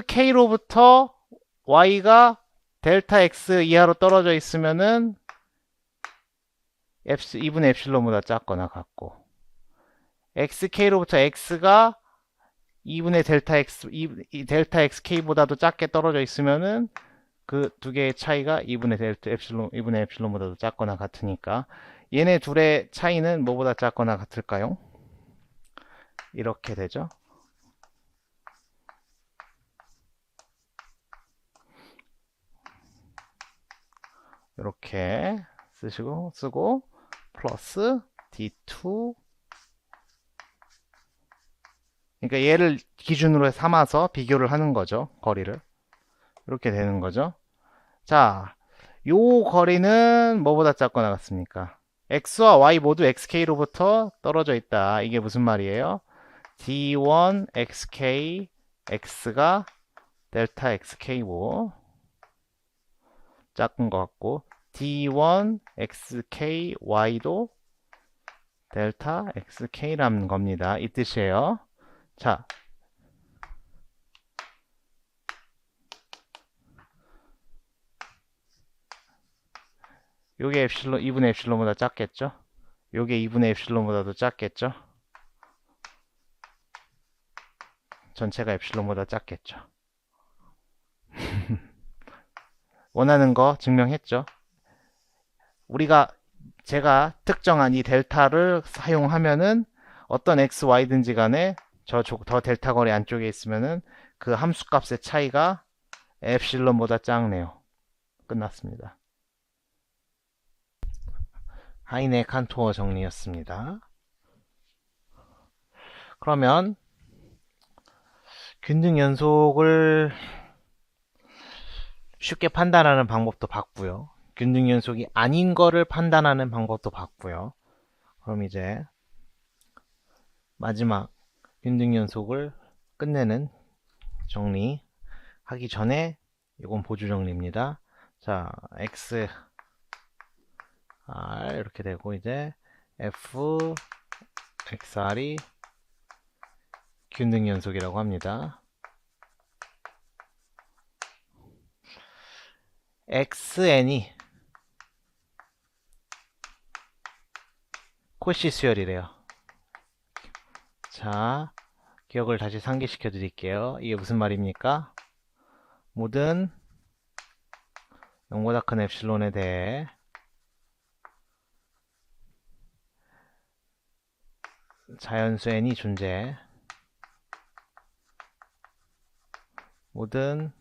xk로부터 y가 델타 x 이하로 떨어져 있으면은 2분의 엡실론보다 작거나 같고, xk로부터 x가 2분의 델타 x, 델타 xk보다도 작게 떨어져 있으면은 그 두 개의 차이가 2분의 델타 엡실론, 2분의 엡실론보다도 작거나 같으니까 얘네 둘의 차이는 뭐보다 작거나 같을까요? 이렇게 되죠. 이렇게 쓰고 플러스 d2, 그러니까 얘를 기준으로 삼아서 비교를 하는 거죠. 거리를. 이렇게 되는 거죠. 자, 요 거리는 뭐보다 작거나 같습니까? x와 y 모두 xk로부터 떨어져 있다. 이게 무슨 말이에요? d1 xk x가 델타 xk고 작은 것 같고, d1 xk y도 델타 xk라는 겁니다. 이 뜻이에요. 자, 요게 엡실론, 2분의 엡실론보다 작겠죠? 요게 2분의 엡실론보다도 작겠죠? 전체가 엡실론보다 작겠죠? 원하는 거 증명했죠? 제가 특정한 이 델타를 사용하면은 어떤 x, y든지 간에 더 델타 거리 안쪽에 있으면은 그 함수 값의 차이가 엡실론보다 작네요. 끝났습니다. 하이네 칸토어 정리였습니다. 그러면 균등 연속을 쉽게 판단하는 방법도 봤고요. 균등 연속이 아닌 거를 판단하는 방법도 봤고요. 그럼 이제 마지막 균등 연속을 끝내는 정리하기 전에 이건 보조 정리입니다. 자, x r 이렇게 되고 이제 f xr이 균등 연속이라고 합니다. xn이 코시 수열이래요. 자, 기억을 다시 상기시켜 드릴게요. 이게 무슨 말입니까? 모든 0보다 큰 엡실론에 대해 자연수 n이 존재, 모든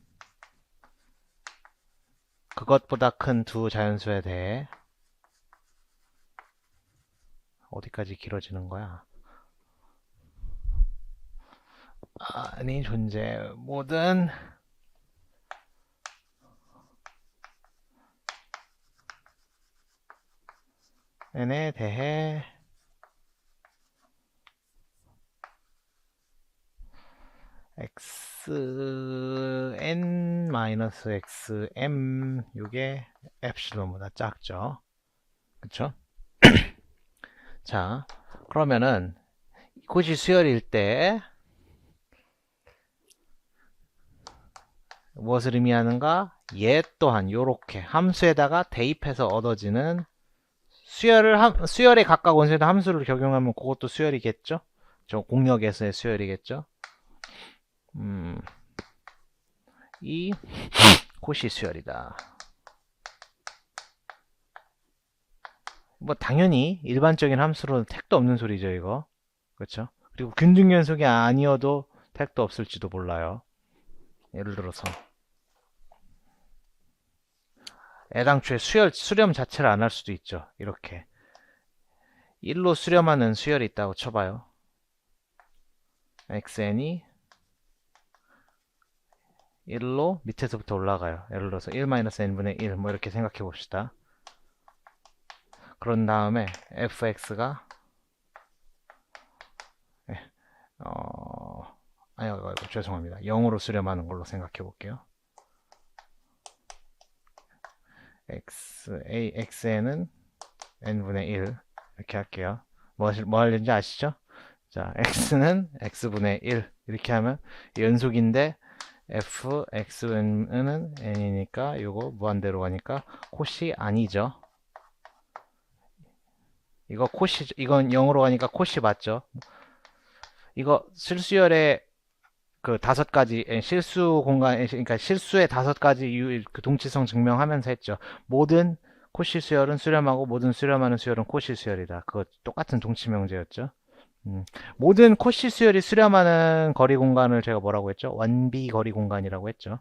그것보다 큰 두 자연수에 대해 어디까지 길어지는 거야? 아니 존재 모든 n에 대해 xn-xm 이게 엡실론보다 작죠. 그쵸? 자, 그러면은 이곳이 수열일 때 무엇을 의미하는가? 얘 또한 요렇게 함수에다가 대입해서 얻어지는 수열에 각각 원소에다 함수를 적용하면 그것도 수열이겠죠? 저 공역에서의 수열이겠죠? 이 코시 수열이다. 뭐 당연히 일반적인 함수로는 택도 없는 소리죠, 이거. 그렇죠? 그리고 균등연속이 아니어도 택도 없을지도 몰라요. 예를 들어서 애당초에 수렴 자체를 안 할 수도 있죠. 이렇게 1로 수렴하는 수열이 있다고 쳐봐요. xn이 1로 밑에서부터 올라가요. 예를 들어서 1-n분의 1 뭐 이렇게 생각해 봅시다. 그런 다음에 fx가 아이고, 죄송합니다. 0으로 수렴하는 걸로 생각해 볼게요. xn은 n분의 1 이렇게 할게요. 뭐 하려는지 아시죠? 자, x는 x분의 1 이렇게 하면 연속인데 fxn은 n이니까 요거 무한대로 가니까 콧이 아니죠. 이건 0으로 가니까 콧이 맞죠? 이거 실수열의 그 5가지 실수 공간 그러니까 실수의 5가지 그 동치성 증명하면서 했죠. 모든 코시 수열은 수렴하고 모든 수렴하는 수열은 코시 수열이다. 그거 똑같은 동치 명제였죠. 모든 코시 수열이 수렴하는 거리 공간을 제가 뭐라고 했죠? 완비 거리 공간이라고 했죠.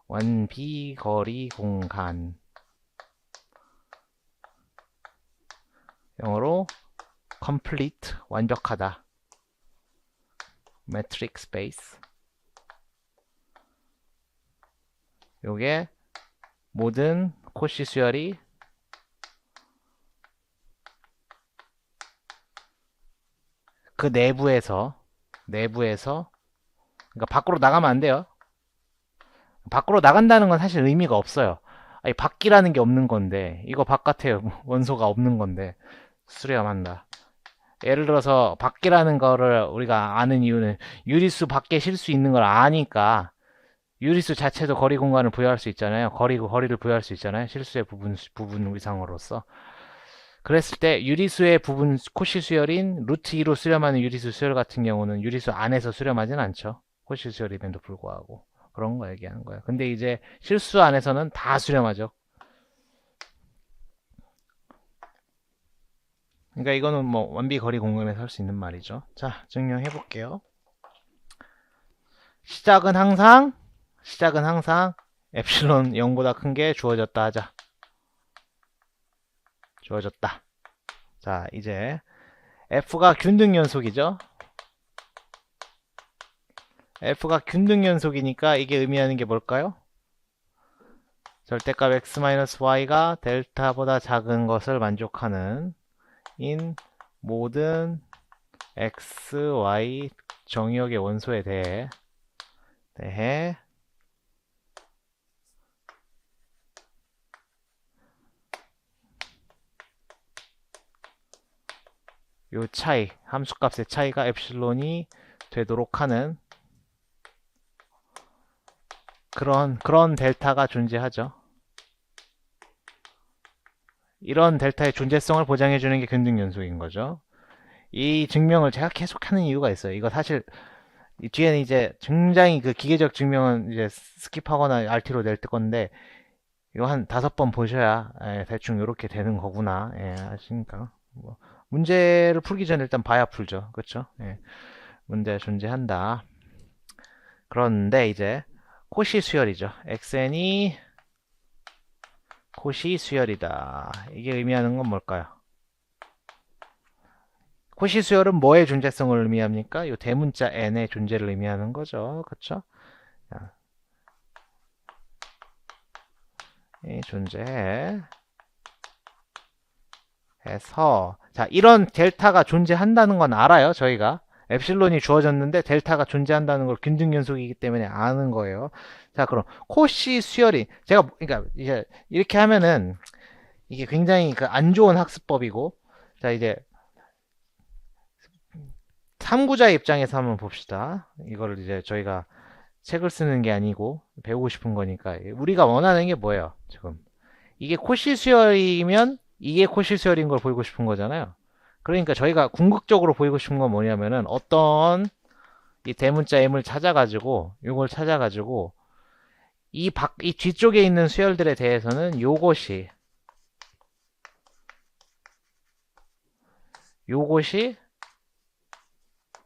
완비 거리 공간. 영어로 complete 완벽하다. metric space. 요게 모든 코시 수열이 그 내부에서 그러니까 밖으로 나가면 안 돼요. 밖으로 나간다는 건 사실 의미가 없어요. 아니, 밖이라는 게 없는 건데 이거 바깥에 원소가 없는 건데 수렴한다. 예를 들어서 밖이라는 거를 우리가 아는 이유는 유리수 밖에 실 수 있는 걸 아니까 유리수 자체도 거리 공간을 부여할 수 있잖아요. 거리를 부여할 수 있잖아요. 실수의 부분 위상으로서. 그랬을 때 유리수의 부분 코시 수열인 루트 2로 수렴하는 유리수 수열 같은 경우는 유리수 안에서 수렴하진 않죠. 코시 수열임에도 불구하고. 그런 거 얘기하는 거예요. 근데 이제 실수 안에서는 다 수렴하죠. 그러니까 이거는 뭐 완비 거리 공간에서 할 수 있는 말이죠. 자, 증명해 볼게요. 시작은 항상 엡실론 0보다 큰 게 주어졌다 하자. 주어졌다. 자, 이제 F가 균등 연속이죠. F가 균등 연속이니까 이게 의미하는 게 뭘까요? 절대값 x-y가 델타보다 작은 것을 만족하는 인 모든 x, y 정의역의 원소에 대해 요 차이, 함수값의 차이가 엡실론이 되도록 하는 그런 델타가 존재하죠. 이런 델타의 존재성을 보장해주는 게 균등연속인 거죠. 이 증명을 제가 계속 하는 이유가 있어요. 이거 사실 이 뒤에는 이제 굉장히 그 기계적 증명은 이제 스킵하거나 RT로 낼 건데 이거 한 5번 보셔야 대충 이렇게 되는 거구나 아시니까 뭐 문제를 풀기 전에 일단 봐야 풀죠. 그렇죠? 문제 존재한다. 그런데 이제 코시 수열이죠. xn이 코시 수열이다. 이게 의미하는 건 뭘까요? 코시 수열은 뭐의 존재성을 의미합니까? 이 대문자 n의 존재를 의미하는 거죠. 그렇죠? 이 존재해 해서 자, 이런 델타가 존재한다는 건 알아요. 저희가 엡실론이 주어졌는데 델타가 존재한다는 걸 균등연속이기 때문에 아는 거예요. 자, 그럼 코시 수열이 제가 그러니까 이제 이렇게 하면은 이게 굉장히 그 안 좋은 학습법이고 자, 이제 탐구자의 입장에서 한번 봅시다. 이거를 이제 저희가 책을 쓰는 게 아니고 배우고 싶은 거니까. 우리가 원하는 게 뭐예요? 지금 이게 코시 수열이면 이게 코시 수열인 걸 보이고 싶은 거잖아요. 그러니까 저희가 궁극적으로 보이고 싶은 건 뭐냐면은 어떤 이 대문자 m을 찾아가지고 요걸 찾아가지고 이 뒤쪽에 있는 수열들에 대해서는 요것이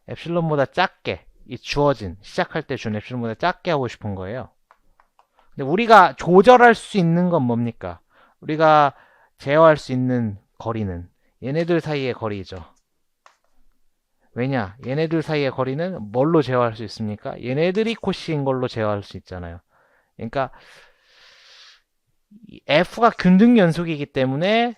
엡실론보다 작게 이 주어진 시작할 때 준 엡실론보다 작게 하고 싶은 거예요. 근데 우리가 조절할 수 있는 건 뭡니까? 우리가 제어할 수 있는 거리는 얘네들 사이의 거리죠. 왜냐? 얘네들 사이의 거리는 뭘로 제어할 수 있습니까? 얘네들이 코시인 걸로 제어할 수 있잖아요. 그러니까 F가 균등 연속이기 때문에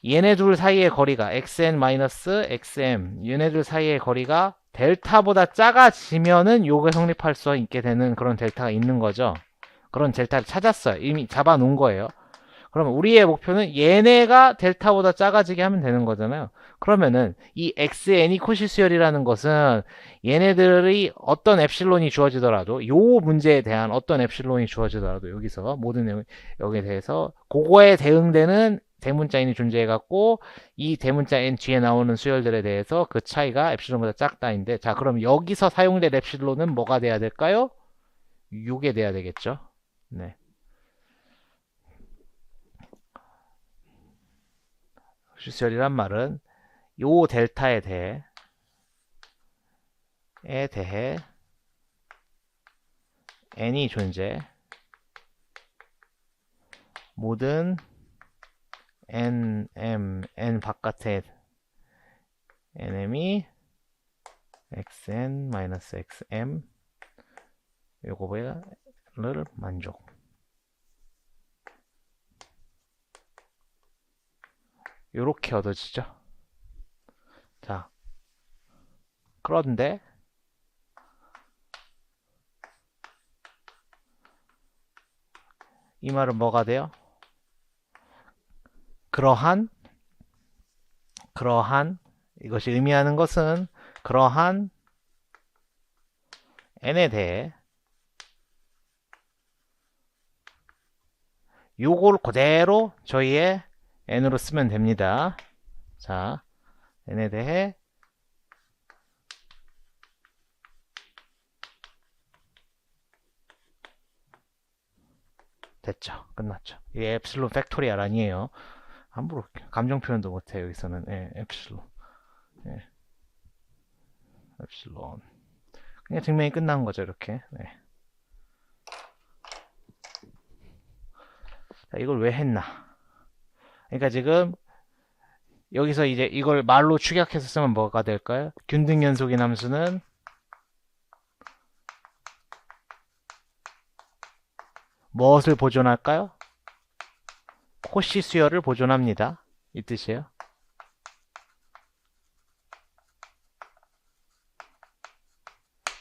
얘네들 사이의 거리가 xn-xm 얘네들 사이의 거리가 델타보다 작아지면은 요게 성립할 수 있게 되는 그런 델타가 있는 거죠. 그런 델타를 찾았어요. 이미 잡아놓은 거예요. 그러면 우리의 목표는 얘네가 델타보다 작아지게 하면 되는 거잖아요. 그러면은 이 xn이 코시수열이라는 것은 얘네들이 어떤 엡실론이 주어지더라도 요 문제에 대한 어떤 엡실론이 주어지더라도 여기서 모든 내용 여기에 대해서 그거에 대응되는 대문자 n이 존재해 갖고 이 대문자 n 뒤에 나오는 수열들에 대해서 그 차이가 엡실론보다 작다인데 자 그럼 여기서 사용될 엡실론은 뭐가 돼야 될까요? 요게 돼야 되겠죠. 네. 코시수열이란 말은 요 델타에 대해 n이 존재 모든 n 바깥에 nm이 xn-xm 요거를 만족. 요렇게 얻어지죠. 자, 그런데 이 말은 뭐가 돼요? 그러한 이것이 의미하는 것은 그러한 n에 대해 요걸 그대로 저희의 n으로 쓰면 됩니다. 자, n에 대해 됐죠. 끝났죠. 이게 엡실론 팩토리얼 아니에요. 함부로 감정 표현도 못해 여기서는. 예, 엡실론. 예, 엡실론. 그냥 증명이 끝난 거죠, 이렇게. 네. 자, 이걸 왜 했나? 그러니까 지금 여기서 이제 이걸 말로 축약해서 쓰면 뭐가 될까요? 균등 연속인 함수는 무엇을 보존할까요? 코시 수열을 보존합니다. 이 뜻이에요.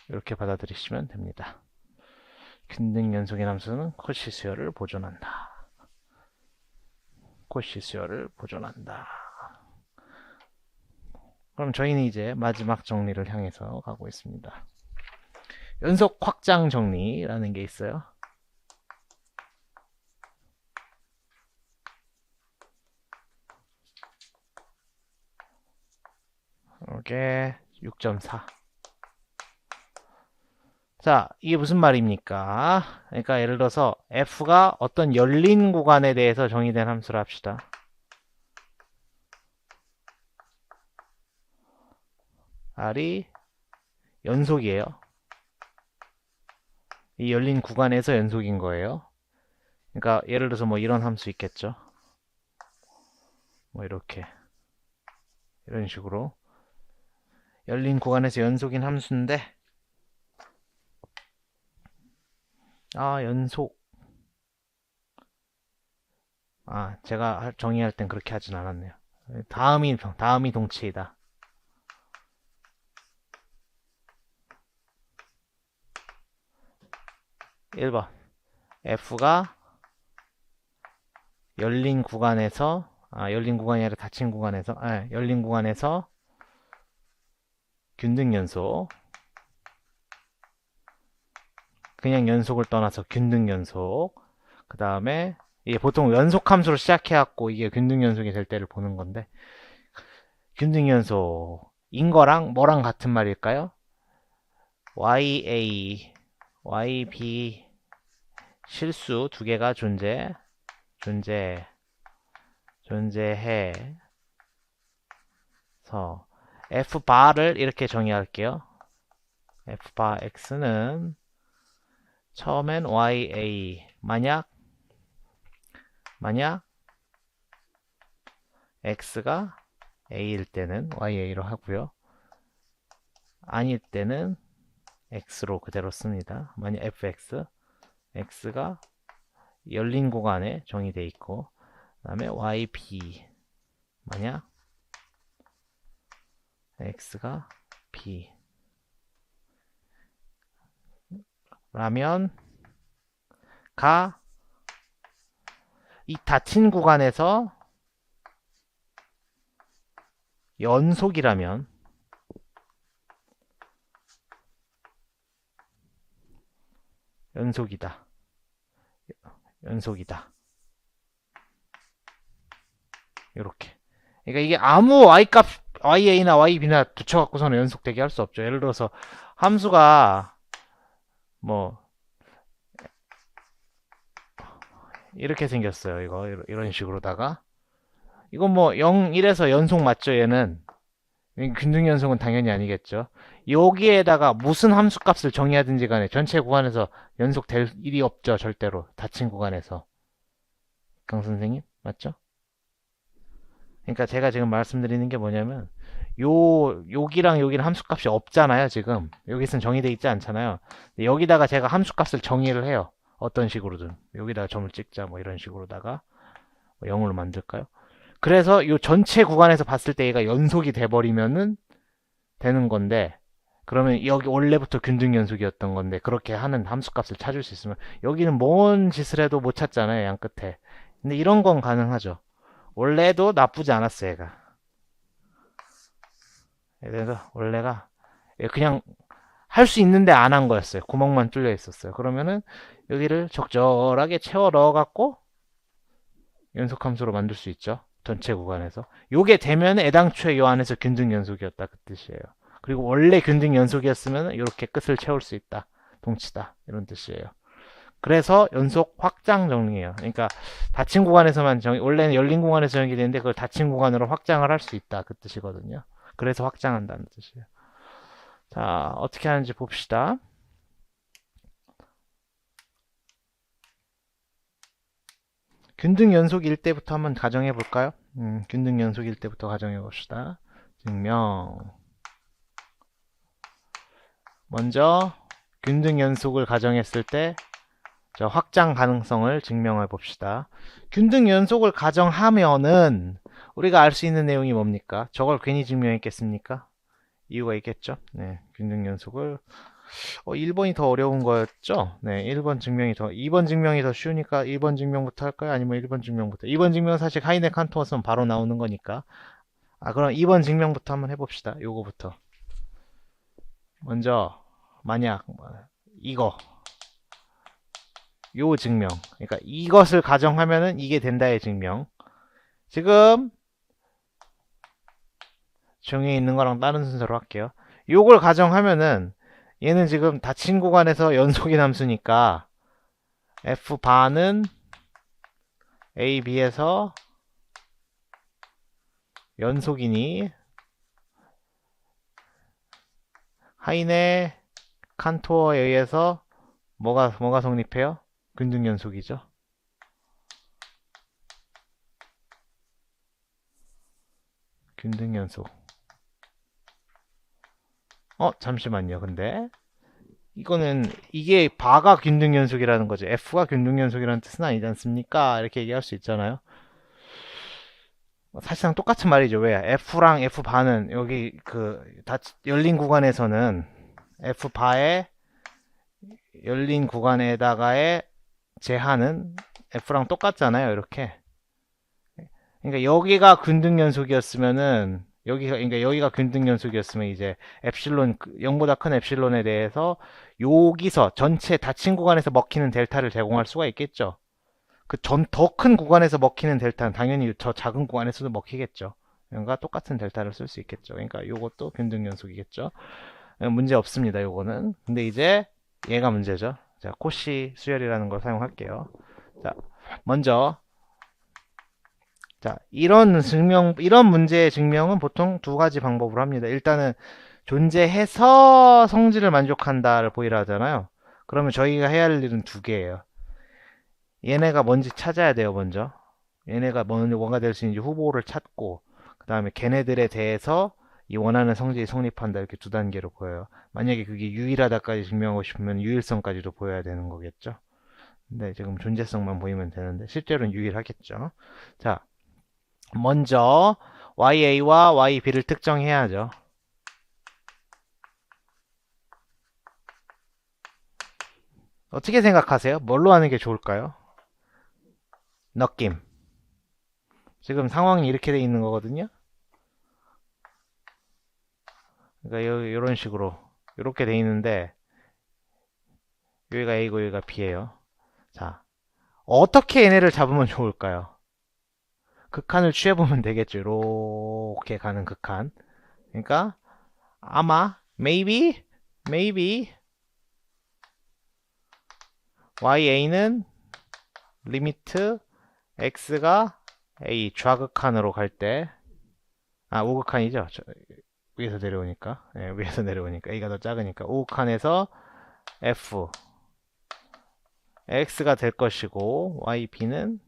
이렇게 받아들이시면 됩니다. 균등 연속인 함수는 코시 수열을 보존한다. 코시 수열을 보존한다. 그럼 저희는 이제 마지막 정리를 향해서 가고 있습니다. 연속 확장 정리라는 게 있어요. 이게 6.4. 자, 이게 무슨 말입니까? 그러니까 예를 들어서 f가 어떤 열린 구간에 대해서 정의된 함수를 합시다. r이 연속이에요. 이 열린 구간에서 연속인 거예요. 그러니까 예를 들어서 뭐 이런 함수 있겠죠. 뭐 이렇게 이런 식으로 열린 구간에서 연속인 함수인데 연속 제가 정의할 땐 그렇게 하진 않았네요. 다음이 동치이다. (1번) f가 열린 구간에서 열린 구간이 아니라 닫힌 구간에서 열린 구간에서 균등 연속 그냥 연속을 떠나서 균등 연속. 그 다음에 이게 보통 연속 함수로 시작해갖고 이게 균등 연속이 될 때를 보는 건데, 균등 연속인 거랑 뭐랑 같은 말일까요? YA, YB 실수 두 개가 존재해서 F바를 이렇게 정의할게요. F바 X는 처음엔 YA 만약 X가 A일 때는 YA로 하고요. 아닐 때는 X로 그대로 씁니다. 만약 FX X가 열린 구간에 정의되어 있고, 그 다음에 YB 만약 X가 B 라면 이 닫힌 구간에서 연속이라면 연속이다. 이렇게. 그러니까 이게 아무 y값 ya나 yb나 붙여갖고서는 연속되게 할 수 없죠. 예를 들어서 함수가 뭐 이렇게 생겼어요. 이거 이런 식으로다가 이건 뭐 0, 1에서 연속 맞죠? 얘는 균등 연속은 당연히 아니겠죠. 여기에다가 무슨 함수 값을 정의하든지 간에 전체 구간에서 연속될 일이 없죠. 절대로 닫힌 구간에서. 강 선생님 맞죠? 그러니까 제가 지금 말씀드리는 게 뭐냐면 여기랑 여기는 함수값이 없잖아요. 지금 여기서는 정의되어 있지 않잖아요. 여기다가 제가 함수값을 정의를 해요. 어떤 식으로든 여기다가 점을 찍자 뭐 이런 식으로다가 뭐 0으로 만들까요? 그래서 이 전체 구간에서 봤을 때 얘가 연속이 돼버리면은 되는 건데, 그러면 여기 원래부터 균등 연속이었던 건데 그렇게 하는 함수값을 찾을 수 있으면 여기는 뭔 짓을 해도 못 찾잖아요. 양 끝에. 근데 이런 건 가능하죠. 원래도 나쁘지 않았어 얘가. 그래서 원래가 그냥 할 수 있는데 안 한 거였어요. 구멍만 뚫려 있었어요. 그러면은 여기를 적절하게 채워 넣어 갖고 연속함수로 만들 수 있죠. 전체 구간에서. 요게 되면 애당초에 요 안에서 균등 연속이었다 그 뜻이에요. 그리고 원래 균등 연속이었으면 이렇게 끝을 채울 수 있다. 동치다. 이런 뜻이에요. 그래서 연속 확장 정리예요. 그러니까 닫힌 구간에서만 원래는 열린 구간에서 정의되는데 그걸 닫힌 구간으로 확장을 할 수 있다. 그 뜻이거든요. 그래서 확장한다는 뜻이에요. 자, 어떻게 하는지 봅시다. 균등 연속일 때부터 한번 가정해 볼까요? 균등 연속일 때부터 가정해 봅시다. 증명. 먼저 균등 연속을 가정했을 때 저 확장 가능성을 증명해 봅시다. 균등 연속을 가정하면은 우리가 알 수 있는 내용이 뭡니까? 저걸 괜히 증명했겠습니까? 이유가 있겠죠? 네, 균등 연속을 1번이 더 어려운 거였죠? 네, 2번 증명이 더 쉬우니까 2번 증명부터 할까요? 아니면 1번 증명부터? 2번 증명은 사실 하이네 칸토어선 바로 나오는 거니까. 그럼 2번 증명부터 한번 해봅시다. 요거부터. 먼저, 만약, 요 증명. 그러니까 이것을 가정하면은 이게 된다의 증명. 지금, 정에 있는 거랑 다른 순서로 할게요. 요걸 가정하면은 얘는 지금 닫힌 구간에서 연속이 함수니까 F바는 A, B에서 연속이니 하인의 칸토어에 의해서 뭐가 성립해요? 균등 연속이죠. 균등 연속. 잠시만요. 근데 이게 바가 균등 연속이라는 거죠. F가 균등 연속이라는 뜻은 아니지 않습니까? 이렇게 얘기할 수 있잖아요. 사실상 똑같은 말이죠. 왜? F랑 F바는 여기 열린 구간에서는 F바의 열린 구간에다가의 제한은 F랑 똑같잖아요. 이렇게. 그러니까 여기가 균등 연속이었으면은 그러니까 여기가 균등 연속이었으면 이제 엡실론 0보다 큰 엡실론에 대해서 여기서 전체 닫힌 구간에서 먹히는 델타를 제공할 수가 있겠죠. 그 더 큰 구간에서 먹히는 델타는 당연히 저 작은 구간에서도 먹히겠죠. 그러니까 똑같은 델타를 쓸 수 있겠죠. 그러니까 요것도 균등 연속이겠죠. 문제 없습니다. 요거는. 근데 이제 얘가 문제죠. 자, 코시 수열이라는 걸 사용할게요. 자, 먼저 자, 이런 문제의 증명은 보통 두 가지 방법으로 합니다. 일단은 존재해서 성질을 만족한다를 보이라 하잖아요. 그러면 저희가 해야 할 일은 두 개예요. 얘네가 뭔지 찾아야 돼요, 먼저. 얘네가 뭔가 될 수 있는지 후보를 찾고, 그 다음에 걔네들에 대해서 이 원하는 성질이 성립한다, 이렇게 두 단계로 보여요. 만약에 그게 유일하다까지 증명하고 싶으면 유일성까지도 보여야 되는 거겠죠. 근데 지금 존재성만 보이면 되는데, 실제로는 유일하겠죠. 자, 먼저 YA와 YB를 특정해야죠. 어떻게 생각하세요? 뭘로 하는 게 좋을까요? 느낌. 지금 상황이 이렇게 돼 있는 거거든요. 그러니까 이런 식으로 이렇게 돼 있는데 여기가 A고 여기가 B예요. 자, 어떻게 얘네를 잡으면 좋을까요? 극한을 취해보면 되겠죠. 이렇게 가는 극한. 그러니까 아마 maybe YA는 리미트 X가 A 좌극한으로 갈 때, 우극한이죠. 위에서 내려오니까. 네, 위에서 내려오니까. A가 더 작으니까. 우극한에서 F, X가 될 것이고, YB는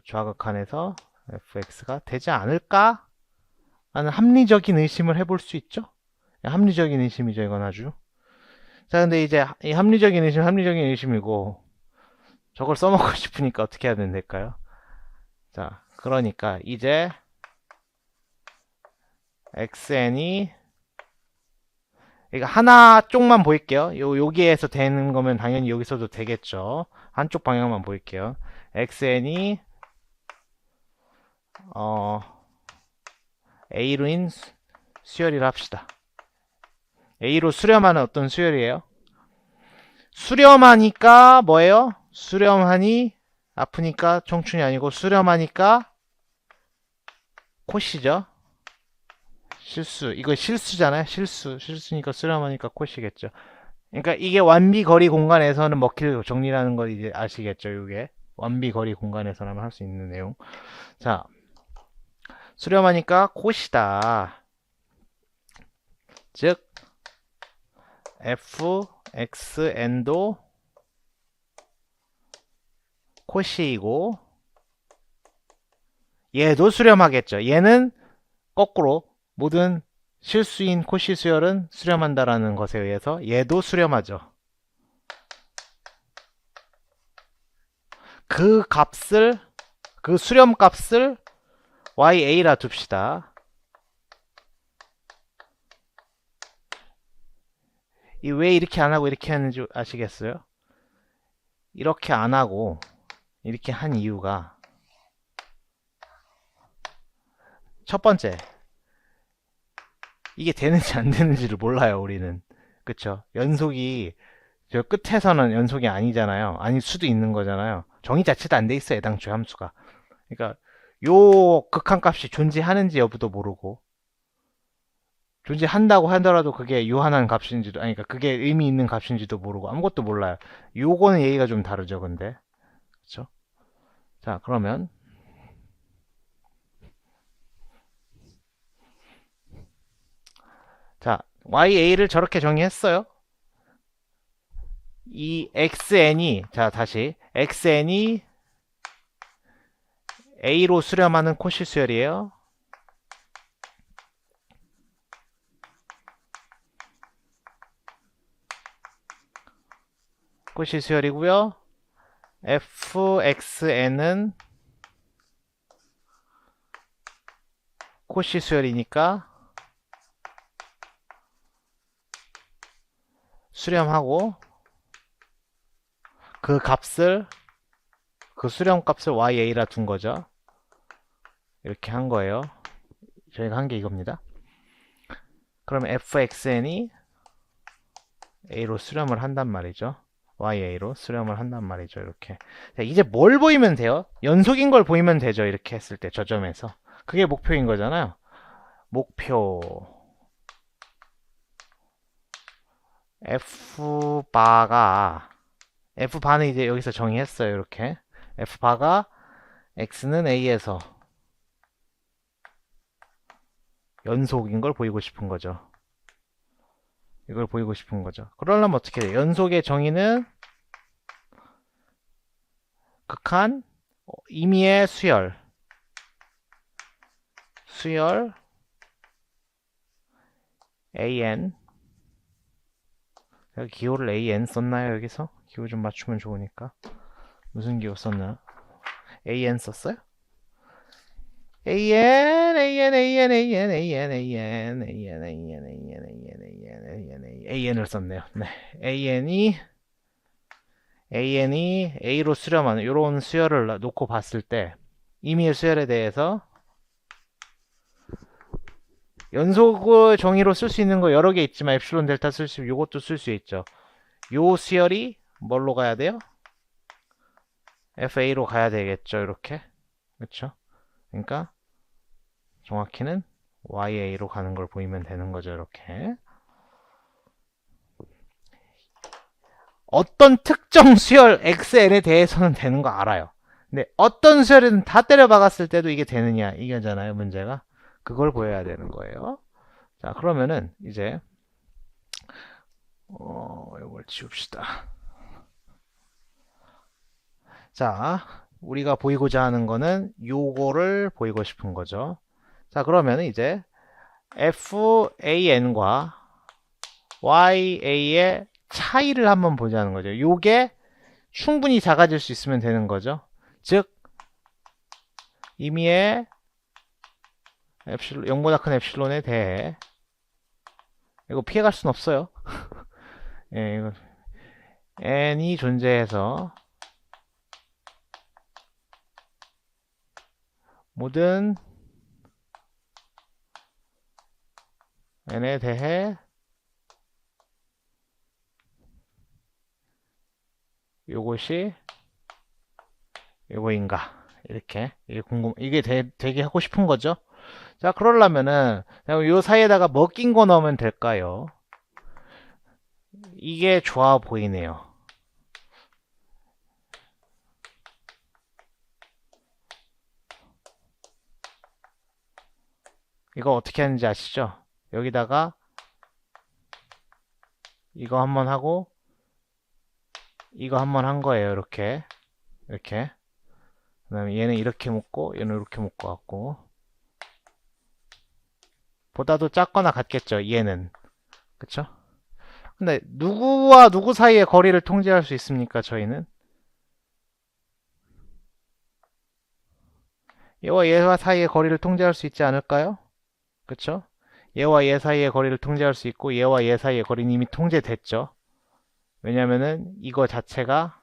좌극한에서 FX가 되지 않을까? 라는 합리적인 의심을 해볼 수 있죠? 합리적인 의심이죠, 이건 아주. 자, 근데 이제 이 합리적인 의심이고, 저걸 써먹고 싶으니까 어떻게 하면 될까요? 자, 그러니까 이제 xn이 이거 하나 쪽만 보일게요. 여기에서 되는 거면 당연히 여기서도 되겠죠. 한쪽 방향만 보일게요. xn이 a로인 수열이라 합시다. a로 수렴하는 어떤 수열이에요? 수렴하니까 뭐예요? 수렴하니 아프니까 청춘이 아니고 수렴하니까 코시죠. 이거 실수잖아요. 실수니까 수렴하니까 코시겠죠. 그러니까 이게 완비 거리 공간에서는 먹힐 정리라는 걸 이제 아시겠죠. 이게 완비 거리 공간에서만 할 수 있는 내용. 자, 수렴하니까 코시다. 즉 fxn도 코시이고 얘도 수렴하겠죠. 얘는 거꾸로 모든 실수인 코시 수열은 수렴한다라는 것에 의해서 얘도 수렴하죠. 그 수렴 값을 YA라 둡시다. 왜 이렇게 안 하고 이렇게 하는지 아시겠어요? 이렇게 안 하고 이렇게 한 이유가 첫 번째, 이게 되는지 안 되는지를 몰라요, 우리는. 그쵸? 연속이 저 끝에서는 연속이 아니잖아요. 아닐 수도 있는 거잖아요. 정의 자체도 안 돼 있어요, 애당초 함수가. 그러니까 요 극한값이 존재하는지 여부도 모르고, 존재한다고 하더라도 그게 유한한 값인지도, 아니, 그러니까 그게 의미 있는 값인지도 모르고 아무것도 몰라요. 요거는 얘기가 좀 다르죠, 근데. 그쵸? 자, 그러면 자, YA를 저렇게 정의했어요. 이 XN이, 자, 다시. XN이 A로 수렴하는 코시 수열이에요. 코시 수열이고요. fxn은 코시 수열이니까 수렴하고 그 값을 그 수렴 값을 ya라 둔 거죠. 이렇게 한 거예요. 저희가 한 게 이겁니다. 그럼 fxn이 a로 수렴을 한단 말이죠. ya로 수렴을 한단 말이죠. 이렇게. 자, 이제 뭘 보이면 돼요? 연속인 걸 보이면 되죠. 이렇게 했을 때 저 점에서. 그게 목표인 거잖아요. 목표 f바는 이제 여기서 정의했어요. 이렇게 f바가 x는 a에서 연속인 걸 보이고 싶은 거죠. 이걸 보이고 싶은 거죠. 그러려면 어떻게 돼요? 연속의 정의는 극한 임의의 수열 an 여기 기호를 an 썼나요? 여기서? 기호 좀 맞추면 좋으니까. 무슨 기호 썼나? an 썼어요? an을 썼네요. 네. an이 a로 수렴하는 이런 수열을 놓고 봤을 때 임의의 수열에 대해서 연속을 정의로 쓸 수 있는 거 여러 개 있지만 엡실론 델타 쓸 수 요것도 쓸 수 있죠. 요 수열이 뭘로 가야 돼요? FA로 가야 되겠죠. 이렇게. 그렇죠? 그러니까 정확히는 YA로 가는 걸 보이면 되는 거죠. 이렇게. 어떤 특정 수열 XN에 대해서는 되는 거 알아요. 근데 어떤 수열이든 다 때려 박았을 때도 이게 되느냐 이거잖아요. 문제가. 그걸 보여야 되는 거예요. 자, 그러면은 이제 이걸 지웁시다. 자, 우리가 보이고자 하는 거는 요거를 보이고 싶은 거죠. 자, 그러면 이제 FAN과 YA의 차이를 한번 보자는 거죠. 요게 충분히 작아질 수 있으면 되는 거죠. 즉, 임의의 0보다 큰 엡실론에 대해 이거 피해갈 순 없어요. 예, 이거 n이 존재해서 모든 n에 대해 요것이 요거인가 이렇게 이게 되게 하고 싶은 거죠. 자, 그러려면은 요 사이에다가 뭐 낀 거 넣으면 될까요? 이게 좋아 보이네요. 이거 어떻게 하는지 아시죠? 여기다가 이거 한번 하고 이거 한번 한 거예요. 이렇게 이렇게. 그 다음에 얘는 이렇게 묶고 얘는 이렇게 묶어갖고 보다도 작거나 같겠죠. 얘는 그쵸? 근데 누구와 누구 사이의 거리를 통제할 수 있습니까? 저희는 얘와 얘와 사이의 거리를 통제할 수 있지 않을까요? 그쵸? 얘와 얘 사이의 거리를 통제할 수 있고 얘와 얘 사이의 거리는 이미 통제됐죠. 왜냐면은 이거 자체가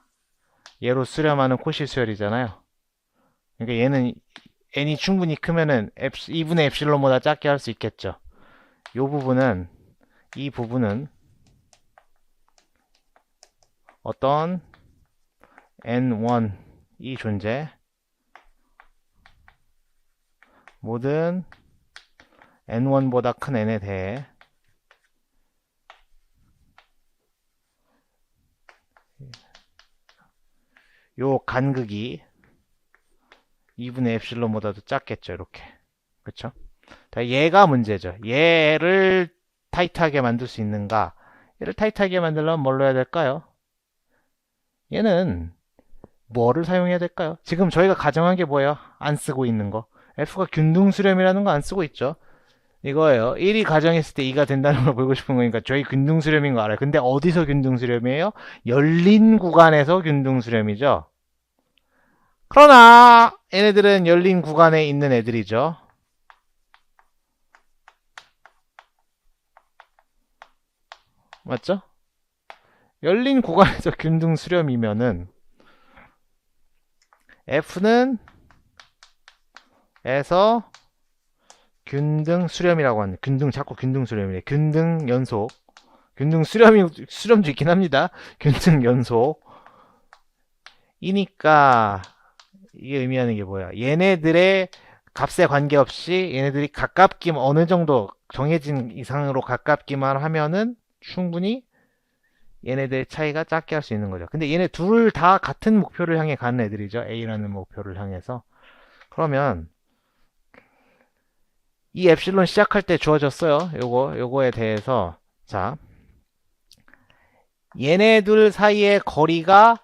얘로 수렴하는 코시 수열이잖아요. 그러니까 얘는 n이 충분히 크면은 2분의 엡실론보다 작게 할 수 있겠죠. 이 부분은 어떤 n1이 존재 모든 n1보다 큰 n에 대해 요 간극이 2분의 엡실론보다도 작겠죠. 이렇게. 그쵸? 얘가 문제죠. 얘를 타이트하게 만들 수 있는가? 얘를 타이트하게 만들려면 뭘로 해야 될까요? 얘는 뭐를 사용해야 될까요? 지금 저희가 가정한 게 뭐예요? 안 쓰고 있는 거. F가 균등수렴이라는 거 안 쓰고 있죠. 이거예요. 1이 가정했을 때 2가 된다는 걸 보고 싶은 거니까 저희 균등수렴인 거 알아요. 근데 어디서 균등수렴이에요? 열린 구간에서 균등수렴이죠. 그러나 얘네들은 열린 구간에 있는 애들이죠. 맞죠? 열린 구간에서 균등 수렴이면은 F는 에서 균등 수렴이라고 하는, 자꾸 균등 수렴이래. 균등 연속. 균등 수렴도 있긴 합니다. 균등 연속. 이니까, 이게 의미하는 게 뭐야? 얘네들의 값에 관계없이 얘네들이 가깝기만, 어느 정도 정해진 이상으로 가깝기만 하면은 충분히 얘네들의 차이가 작게 할 수 있는 거죠. 근데 얘네 둘 다 같은 목표를 향해 가는 애들이죠. A라는 목표를 향해서. 그러면 이 엡실론 시작할 때 주어졌어요. 요거에 대해서. 자, 얘네들 사이의 거리가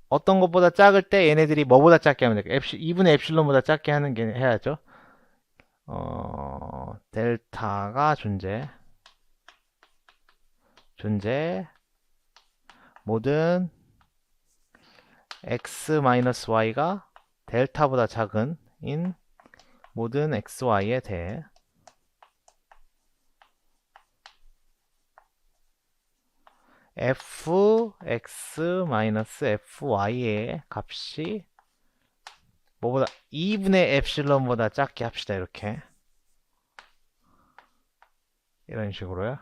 어떤 것보다 작을 때 얘네들이 뭐보다 작게 하면 될까? 2분의 엡실론보다 작게 하는 게 해야죠. 델타가 모든 x-y가 델타보다 작은 인 모든 xy에 대해 fx-fy의 값이 뭐보다 2분의 엡실론보다 작게 합시다. 이렇게 이런 식으로요.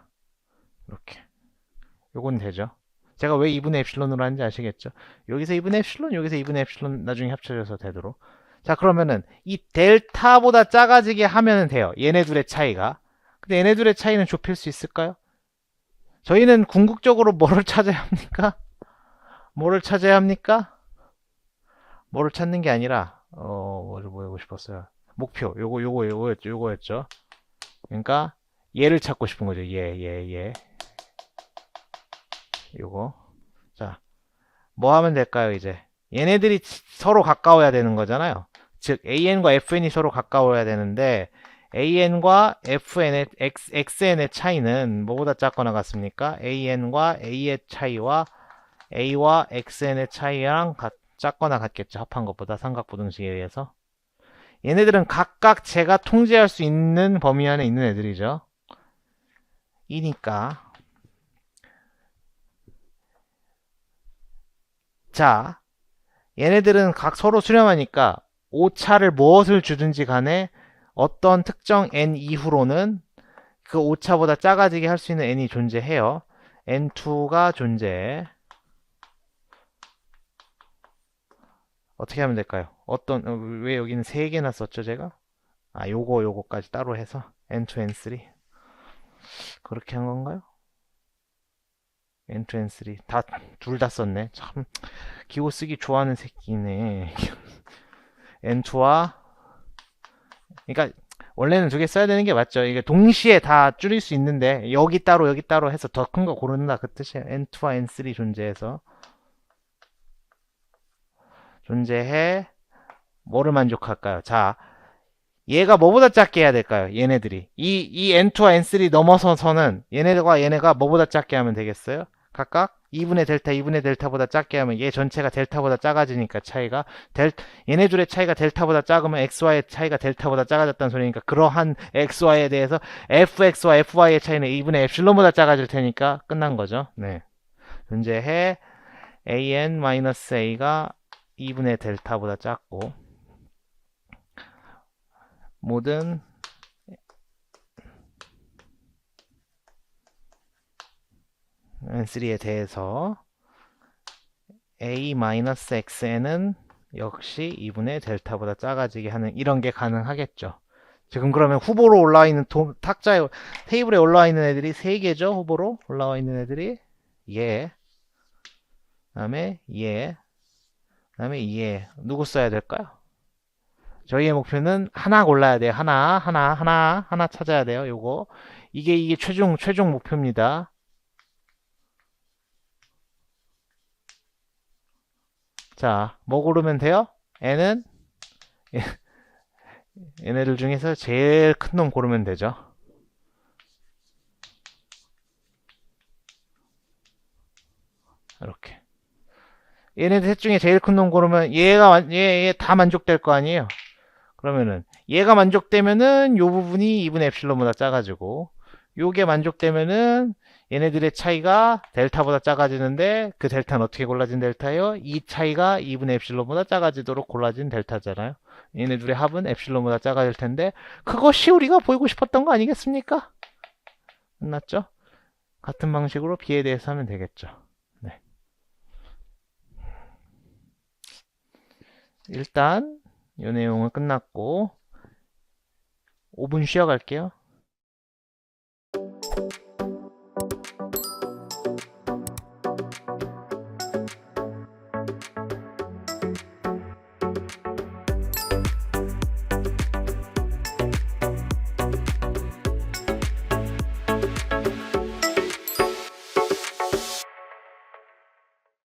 이렇게 요건 되죠. 제가 왜 2분의 엡실론으로 하는지 아시겠죠? 여기서 2분의 엡실론, 여기서 2분의 엡실론 나중에 합쳐져서 되도록. 자, 그러면은 이 델타보다 작아지게 하면 돼요. 얘네 둘의 차이가. 근데 얘네 둘의 차이는 좁힐 수 있을까요? 저희는 궁극적으로 뭐를 찾아야 합니까? 뭐를 찾아야 합니까? 뭐를 찾는 게 아니라 뭐를 보고 싶었어요. 목표. 요거였죠. 그러니까 얘를 찾고 싶은 거죠. 얘. 요거. 자, 뭐 하면 될까요, 이제? 얘네들이 서로 가까워야 되는 거잖아요. 즉, AN과 FN이 서로 가까워야 되는데, AN과 XN의 차이는 뭐보다 작거나 같습니까? AN과 A의 차이와 A와 XN의 차이랑 작거나 같겠죠. 합한 것보다 삼각부등식에 의해서. 얘네들은 각각 제가 통제할 수 있는 범위 안에 있는 애들이죠. 이니까 자, 얘네들은 각 서로 수렴하니까 오차를 무엇을 주든지 간에 어떤 특정 n 이후로는 그 오차보다 작아지게 할 수 있는 n이 존재해요. n2가 존재해. 어떻게 하면 될까요? 왜 여기는 3개나 썼죠, 제가? 아, 요거까지 따로 해서 n2, n3 그렇게 한 건가요? n2, n3 둘 다 썼네. 참 기호 쓰기 좋아하는 새끼네. n2와 그러니까 원래는 2개 써야 되는 게 맞죠. 이게 동시에 다 줄일 수 있는데 여기 따로 해서 더 큰 거 고른다 그 뜻이에요. n2와 n3 존재해 뭐를 만족할까요? 자, 얘가 뭐보다 작게 해야 될까요? 얘네들이 이 n2와 n3 넘어서서는 얘네가 뭐보다 작게 하면 되겠어요? 각각 2분의 델타보다 작게 하면 얘 전체가 델타보다 작아지니까 차이가 얘네 둘의 차이가 델타보다 작으면 xy의 차이가 델타보다 작아졌다는 소리니까 그러한 xy에 대해서 fx와 fy의 차이는 2분의 엡실론보다 작아질 테니까 끝난 거죠. 네. 존재해 an-a가 2분의 델타보다 작고 모든 n3에 대해서 a-xn은 역시 2분의 델타보다 작아지게 하는 이런 게 가능하겠죠. 지금 그러면 후보로 올라와 있는 테이블에 올라와 있는 애들이 3개죠. 후보로 올라와 있는 애들이 그다음에 누구 써야 될까요? 저희의 목표는 하나 골라야 돼요. 하나 찾아야 돼요. 이게 최종 목표입니다. 자, 뭐 고르면 돼요? n은 얘네들 중에서 제일 큰 놈 고르면 되죠. 이렇게. 얘네들 셋 중에 제일 큰 놈 고르면 얘 다 만족될 거 아니에요. 그러면은 얘가 만족되면은 요 부분이 2분의 엡실론보다 작아지고 요게 만족되면은 얘네들의 차이가 델타보다 작아지는데 그 델타는 어떻게 골라진 델타예요? 이 차이가 2분의 엡실론보다 작아지도록 골라진 델타잖아요. 얘네 둘의 합은 엡실론보다 작아질 텐데 그것이 우리가 보이고 싶었던 거 아니겠습니까? 끝났죠? 같은 방식으로 B에 대해서 하면 되겠죠. 네. 일단 이 내용은 끝났고 5분 쉬어갈게요.